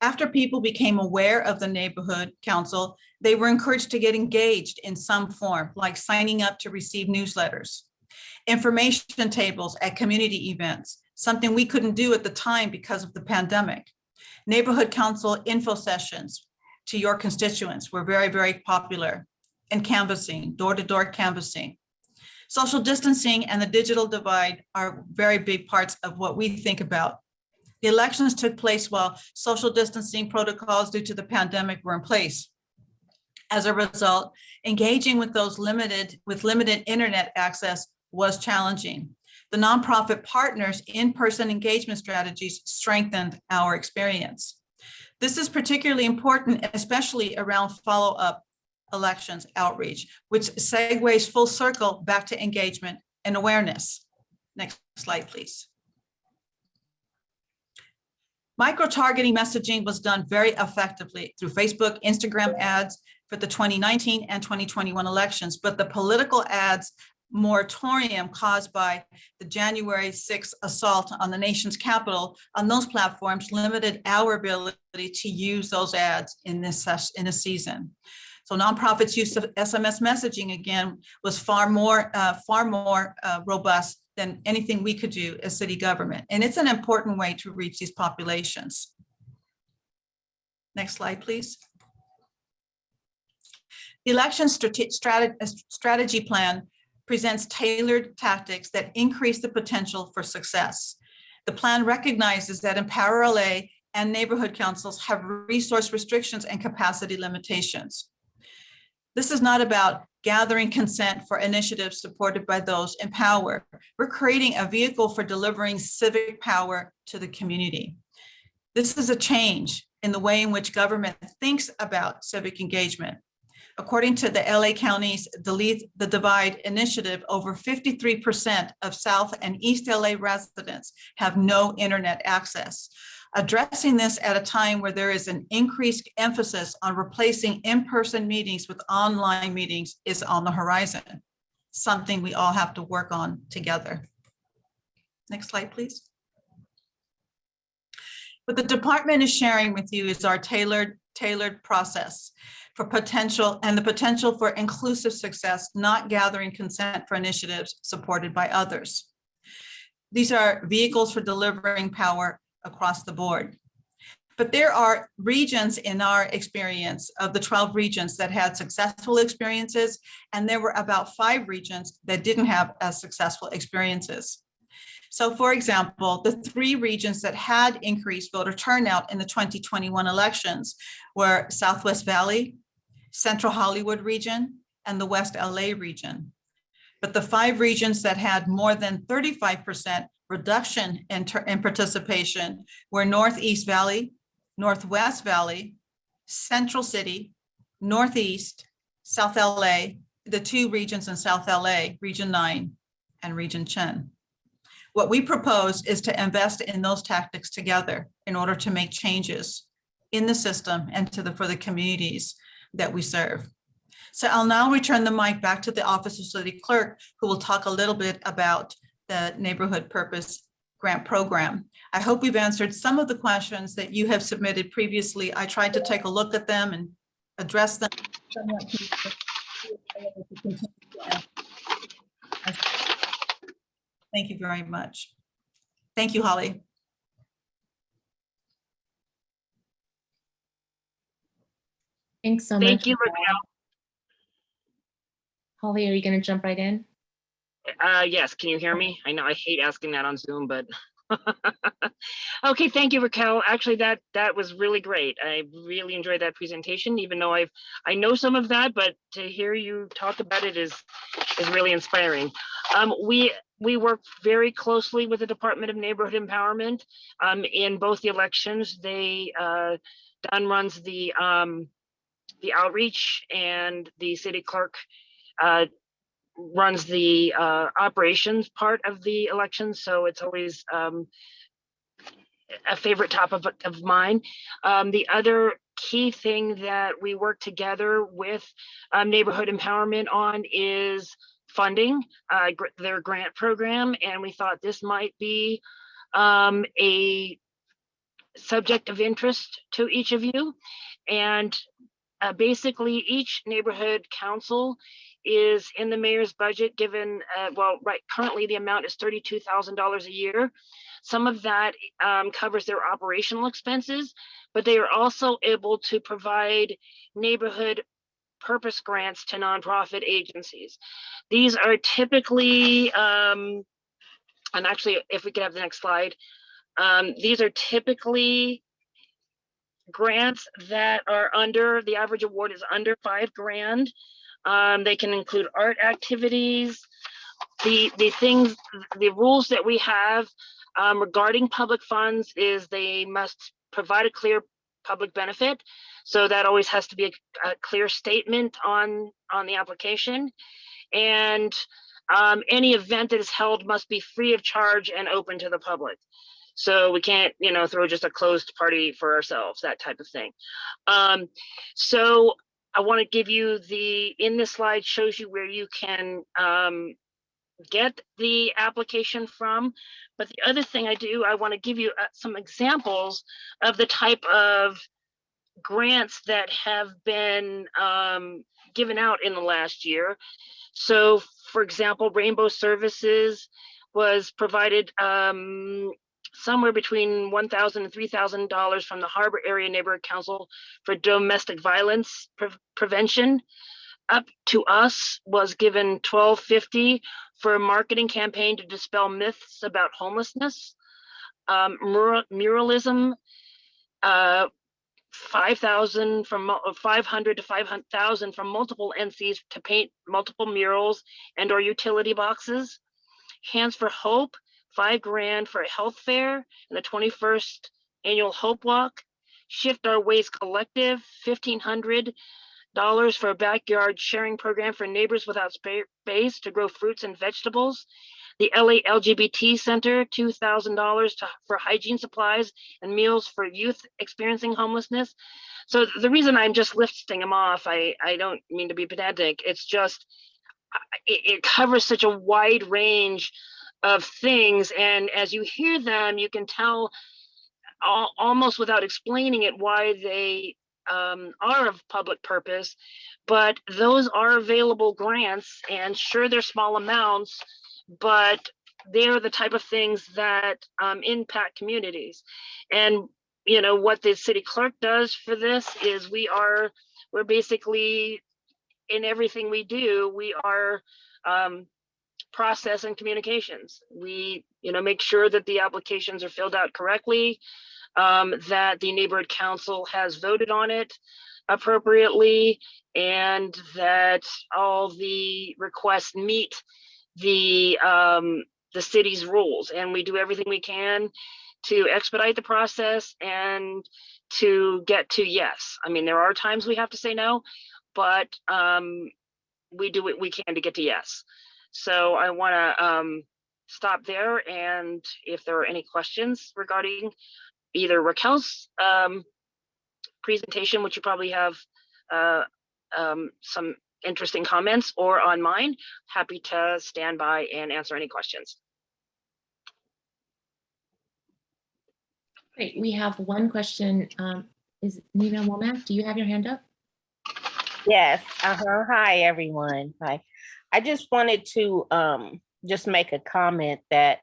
After people became aware of the neighborhood council, they were encouraged to get engaged in some form, like signing up to receive newsletters, information tables at community events, something we couldn't do at the time because of the pandemic. Neighborhood council info sessions to your constituents were very, very popular, and canvassing, door-to-door canvassing. Social distancing and the digital divide are very big parts of what we think about. The elections took place while social distancing protocols due to the pandemic were in place. As a result, engaging with those limited internet access was challenging. The nonprofit partners' in-person engagement strategies strengthened our experience. This is particularly important, especially around follow-up elections outreach, which segues full circle back to engagement and awareness. Next slide, please. Micro-targeting messaging was done very effectively through Facebook, Instagram ads for the 2019 and 2021 elections, but the political ads moratorium caused by the January 6th assault on the nation's capital on those platforms limited our ability to use those ads in this season. So nonprofits' use of SMS messaging again was far more robust than anything we could do as city government. And it's an important way to reach these populations. Next slide, please. The election strategy plan presents tailored tactics that increase the potential for success. The plan recognizes that EmpowerLA and neighborhood councils have resource restrictions and capacity limitations. This is not about gathering consent for initiatives supported by those in power. We're creating a vehicle for delivering civic power to the community. This is a change in the way in which government thinks about civic engagement. According to the LA County's Delete the Divide initiative, over 53% of South and East LA residents have no internet access. Addressing this at a time where there is an increased emphasis on replacing in-person meetings with online meetings is on the horizon, something we all have to work on together. Next slide, please. What the department is sharing with you is our tailored process for the potential for inclusive success, not gathering consent for initiatives supported by others. These are vehicles for delivering power across the board. But there are regions in our experience of the 12 regions that had successful experiences, and there were about 5 regions that didn't have as successful experiences. So for example, the 3 regions that had increased voter turnout in the 2021 elections were Southwest Valley, Central Hollywood region, and the West LA region. But the 5 regions that had more than 35% reduction in participation were Northeast Valley, Northwest Valley, Central City, Northeast, South LA, the 2 regions in South LA, Region 9 and Region 10. What we propose is to invest in those tactics together in order to make changes in the system and for the communities that we serve. So I'll now return the mic back to the Office of City Clerk, who will talk a little bit about the Neighborhood Purpose Grant Program. I hope we've answered some of the questions that you have submitted previously. I tried to take a look at them and address them. Thank you very much. Thank you, Holly. Thanks so much. Thank you, Raquel. Holly, are you going to jump right in? Yes, can you hear me? I know I hate asking that on Zoom, but okay, thank you, Raquel. Actually, that was really great. I really enjoyed that presentation, even though I know some of that, but to hear you talk about it is really inspiring. We work very closely with the Department of Neighborhood Empowerment in both the elections. Don runs the outreach, and the city clerk runs the operations part of the election. So it's always a favorite topic of mine. The other key thing that we work together with Neighborhood Empowerment on is funding their grant program. And we thought this might be a subject of interest to each of you. And basically each neighborhood council is in the mayor's budget given, currently the amount is $32,000 a year. Some of that covers their operational expenses, but they are also able to provide neighborhood purpose grants to nonprofit agencies. These are typically, and actually, if we could have the next slide, these are typically grants that are under, the average award is under $5 grand. They can include art activities. The rules that we have regarding public funds is they must provide a clear public benefit. So that always has to be a clear statement on the application. And any event that is held must be free of charge and open to the public. So we can't, throw just a closed party for ourselves, that type of thing. So I want to give you in this slide shows you where you can get the application from. But the other thing I want to give you some examples of the type of grants that have been given out in the last year. So for example, Rainbow Services was provided somewhere between $1,000 and $3,000 from the Harbor Area Neighborhood Council for domestic violence prevention. Up to us was given $1,250 for a marketing campaign to dispel myths about homelessness. Muralism, 5,000 from 500 to 500,000 from multiple NCs to paint multiple murals and or utility boxes. Hands for Hope, $5 grand for a health fair and the 21st annual Hope Walk. Shift Our Ways Collective, $1,500 for a backyard sharing program for neighbors without space to grow fruits and vegetables. The LA LGBT Center, $2,000 for hygiene supplies and meals for youth experiencing homelessness. So the reason I'm just listing them off, I don't mean to be pedantic, it's just, it covers such a wide range of things. And as you hear them, you can tell almost without explaining it why they are of public purpose, but those are available grants, and sure, they're small amounts, but they're the type of things that impact communities. And you know what the city clerk does for this is we're basically, in everything we do, we are process and communications. We make sure that the applications are filled out correctly, that the neighborhood council has voted on it appropriately, and that all the requests meet the city's rules. And we do everything we can to expedite the process and to get to yes. I mean, there are times we have to say no, but we do what we can to get to yes. So I want to stop there, and if there are any questions regarding either Raquel's presentation, which you probably have some interesting comments, or on mine, happy to stand by and answer any questions. Great, we have one question. Is Nina Womack, do you have your hand up? Yes. Hi, everyone. Hi. I just wanted to just make a comment that,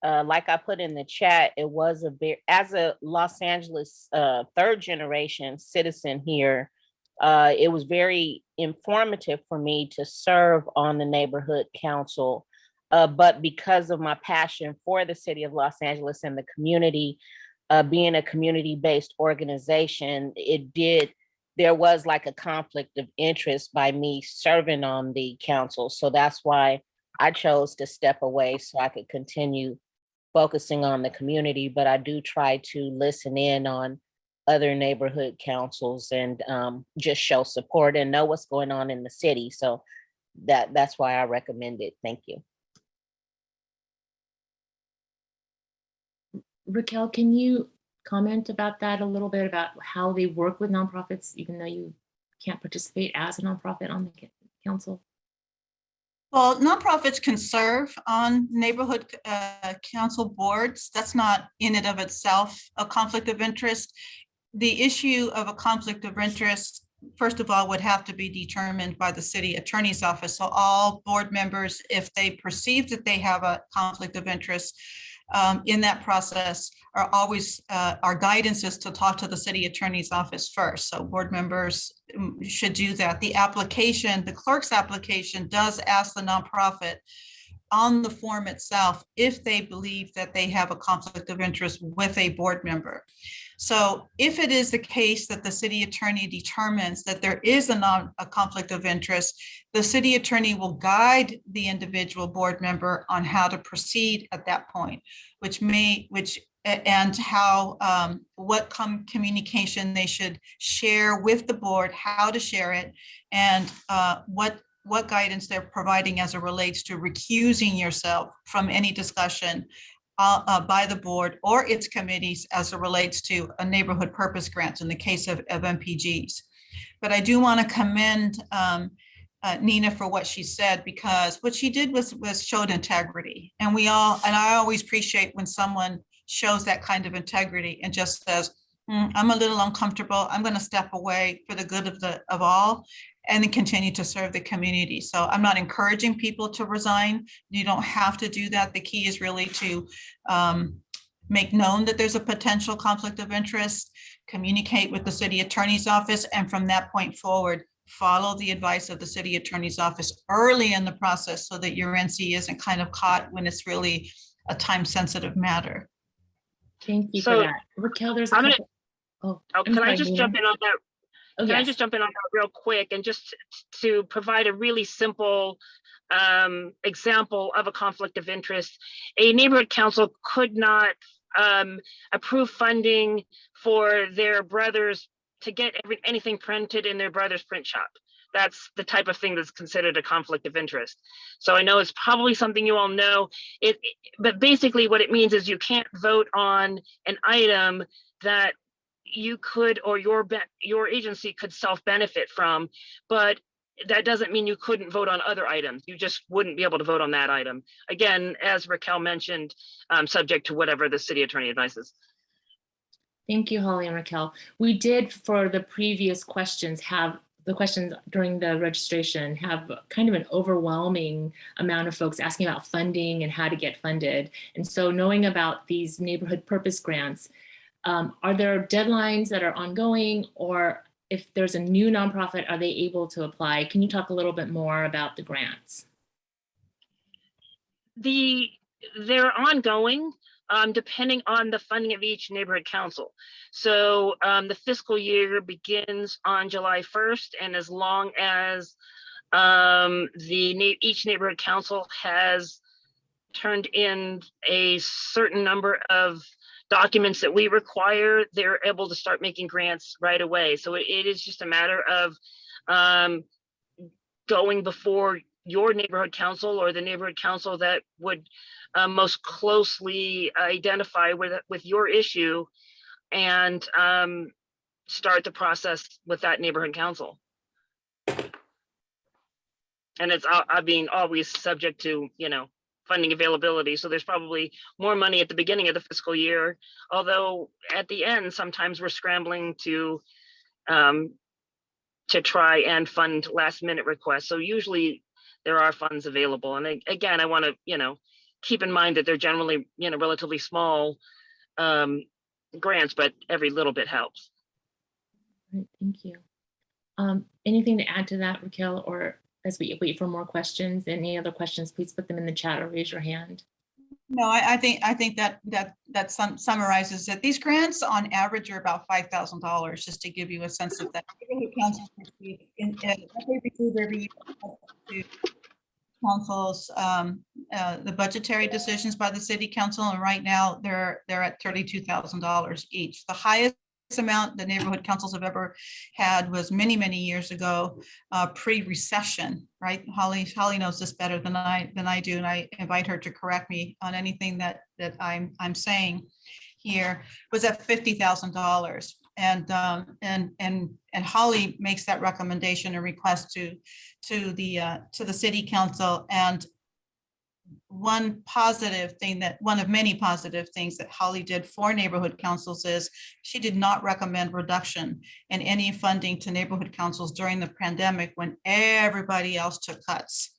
like I put in the chat, it was as a Los Angeles third generation citizen here, it was very informative for me to serve on the neighborhood council. But because of my passion for the city of Los Angeles and the community, being a community-based organization, there was like a conflict of interest by me serving on the council. So that's why I chose to step away so I could continue focusing on the community. But I do try to listen in on other neighborhood councils and just show support and know what's going on in the city. So that's why I recommend it. Thank you. Raquel, can you comment about that a little bit, about how they work with nonprofits, even though you can't participate as a nonprofit on the council? Well, nonprofits can serve on neighborhood council boards. That's not in and of itself a conflict of interest. The issue of a conflict of interest, first of all, would have to be determined by the city attorney's office. So all board members, if they perceive that they have a conflict of interest, in that process are always, our guidance is to talk to the city attorney's office first. So board members should do that. The application, the clerk's application, does ask the nonprofit on the form itself if they believe that they have a conflict of interest with a board member. So if it is the case that the city attorney determines that there is a conflict of interest, the city attorney will guide the individual board member on how to proceed at that point, and how, what communication they should share with the board, how to share it, and what guidance they're providing as it relates to recusing yourself from any discussion by the board or its committees as it relates to a neighborhood purpose grant in the case of MPGs. But I do want to commend Nina for what she said, because what she did was showed integrity. And I always appreciate when someone shows that kind of integrity and just says, I'm a little uncomfortable, I'm going to step away for the good of all, and then continue to serve the community. So I'm not encouraging people to resign. You don't have to do that. The key is really to make known that there's a potential conflict of interest, communicate with the city attorney's office, and from that point forward, follow the advice of the city attorney's office early in the process so that your NC isn't kind of caught when it's really a time-sensitive matter. Thank you So, for that. Raquel, there's a I'm gonna- couple. Oh, Oh, I'm can I sorry, just Nina. jump in on that? Oh, Can I yes. just jump in on that real quick and just to provide a really simple example of a conflict of interest? A neighborhood council could not approve funding for their brothers to get anything printed in their brother's print shop. That's the type of thing that's considered a conflict of interest. So I know it's probably something you all know. But basically what it means is you can't vote on an item that you could, or your agency could self-benefit from, but that doesn't mean you couldn't vote on other items. You just wouldn't be able to vote on that item. Again, as Raquel mentioned, subject to whatever the city attorney advises. Thank you, Holly and Raquel. We did, for the previous questions, have the questions during the registration have kind of an overwhelming amount of folks asking about funding and how to get funded. And so knowing about these neighborhood purpose grants, are there deadlines that are ongoing, or if there's a new nonprofit, are they able to apply? Can you talk a little bit more about the grants? They're ongoing, depending on the funding of each neighborhood council. So the fiscal year begins on July 1st, and as long as each neighborhood council has turned in a certain number of documents that we require, they're able to start making grants right away. So it is just a matter of going before your neighborhood council or the neighborhood council that would most closely identify with your issue, and start the process with that neighborhood council. And it's, I mean, always subject to, funding availability. So there's probably more money at the beginning of the fiscal year, although at the end, sometimes we're scrambling to try and fund last minute requests. So usually there are funds available. And again, I want to, keep in mind that they're generally, relatively small grants, but every little bit helps. Right, thank you. Anything to add to that, Raquel, or as we wait for more questions? Any other questions, please put them in the chat or raise your hand. No, I think that summarizes it. These grants on average are about $5,000, just to give you a sense of that. Councils receive every year councils the budgetary decisions by the city council, and right now they're at $32,000 each. The highest amount the neighborhood councils have ever had was many years ago, pre-recession, right? Holly knows this better than I do, and I invite her to correct me on anything that I'm saying here, was at $50,000. And Holly makes that recommendation and request to the city council. And one of many positive things that Holly did for neighborhood councils is she did not recommend reduction in any funding to neighborhood councils during the pandemic when everybody else took cuts,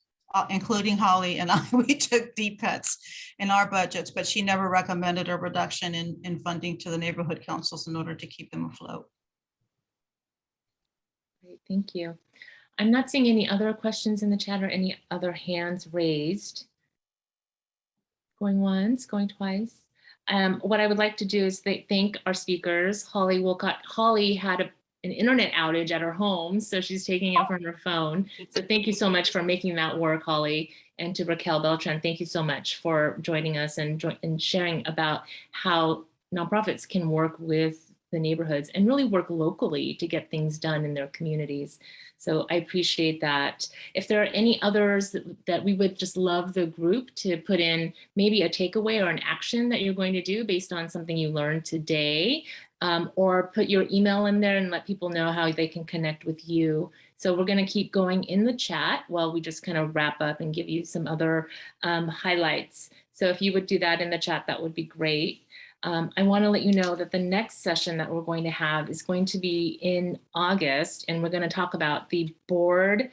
including Holly and I. We took deep cuts in our budgets, but she never recommended a reduction in funding to the neighborhood councils in order to keep them afloat. Great, thank you. I'm not seeing any other questions in the chat or any other hands raised. Going once, going twice. What I would like to do is thank our speakers. Holly Wolcott. Holly had an internet outage at her home, so she's taking it from her phone. So thank you so much for making that work, Holly. And to Raquel Beltran, thank you so much for joining us and sharing about how nonprofits can work with the neighborhoods and really work locally to get things done in their communities. So I appreciate that. If there are any others that we would just love the group to put in maybe a takeaway or an action that you're going to do based on something you learned today, or put your email in there and let people know how they can connect with you. So we're going to keep going in the chat while we just kind of wrap up and give you some other highlights. So if you would do that in the chat, that would be great. I want to let you know that the next session that we're going to have is going to be in August, and we're going to talk about the Board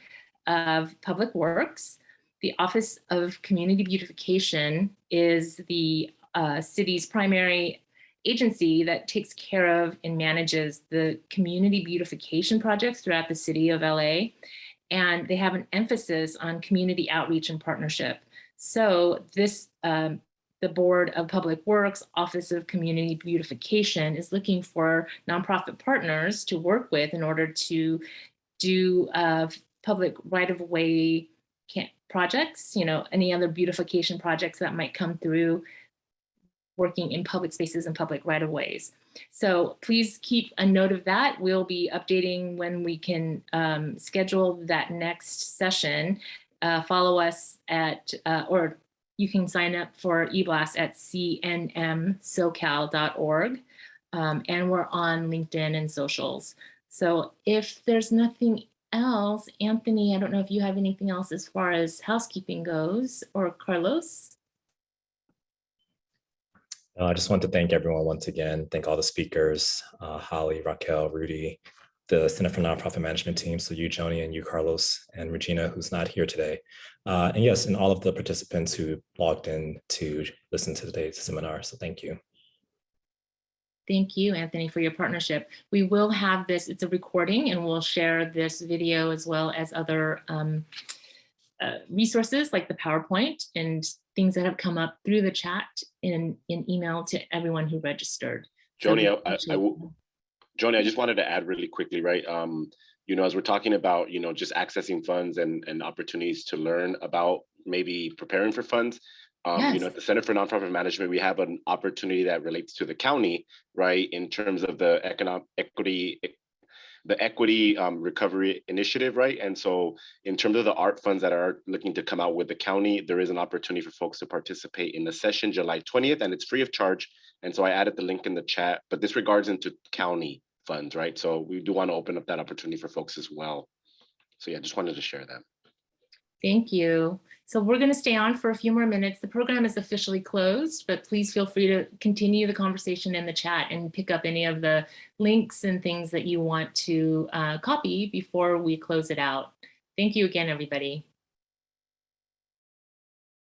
of Public Works. The Office of Community Beautification is the city's primary agency that takes care of and manages the community beautification projects throughout the city of LA. And they have an emphasis on community outreach and partnership. So this, the Board of Public Works, Office of Community Beautification is looking for nonprofit partners to work with in order to do public right-of-way projects, you know, any other beautification projects that might come through working in public spaces and public right-of-ways. So please keep a note of that. We'll be updating when we can schedule that next session. Follow us at, or you can sign up for eBlast at cnmsocal.org. And we're on LinkedIn and socials. So if there's nothing else, Anthony, I don't know if you have anything else as far as housekeeping goes, or Carlos? I just want to thank everyone once again. Thank all the speakers, Holly, Raquel, Rudy, the Center for Nonprofit Management team, so you, Joni, and you, Carlos, and Regina, who's not here today. And yes, and all of the participants who logged in to listen to today's seminar, so thank you. Thank you, Anthony, for your partnership. We will have this, it's a recording, and we'll share this video as well as other resources like the PowerPoint and things that have come up through the chat in email to everyone who registered. Joni, Joni, I just wanted to add really quickly, right? You know, as we're talking about, you know, just accessing funds and opportunities to learn about maybe preparing for funds, yes. You know, at the Center for Nonprofit Management, we have an opportunity that relates to the county, right? In terms of the equity recovery initiative, right? And so in terms of the art funds that are looking to come out with the county, there is an opportunity for folks to participate in the session July 20th, and it's free of charge. And so I added the link in the chat, but this regards into county funds, right? So we do want to open up that opportunity for folks as well. So yeah, just wanted to share that. Thank you. So we're going to stay on for a few more minutes. The program is officially closed, but please feel free to continue the conversation in the chat and pick up any of the links and things that you want to copy before we close it out. Thank you again, everybody.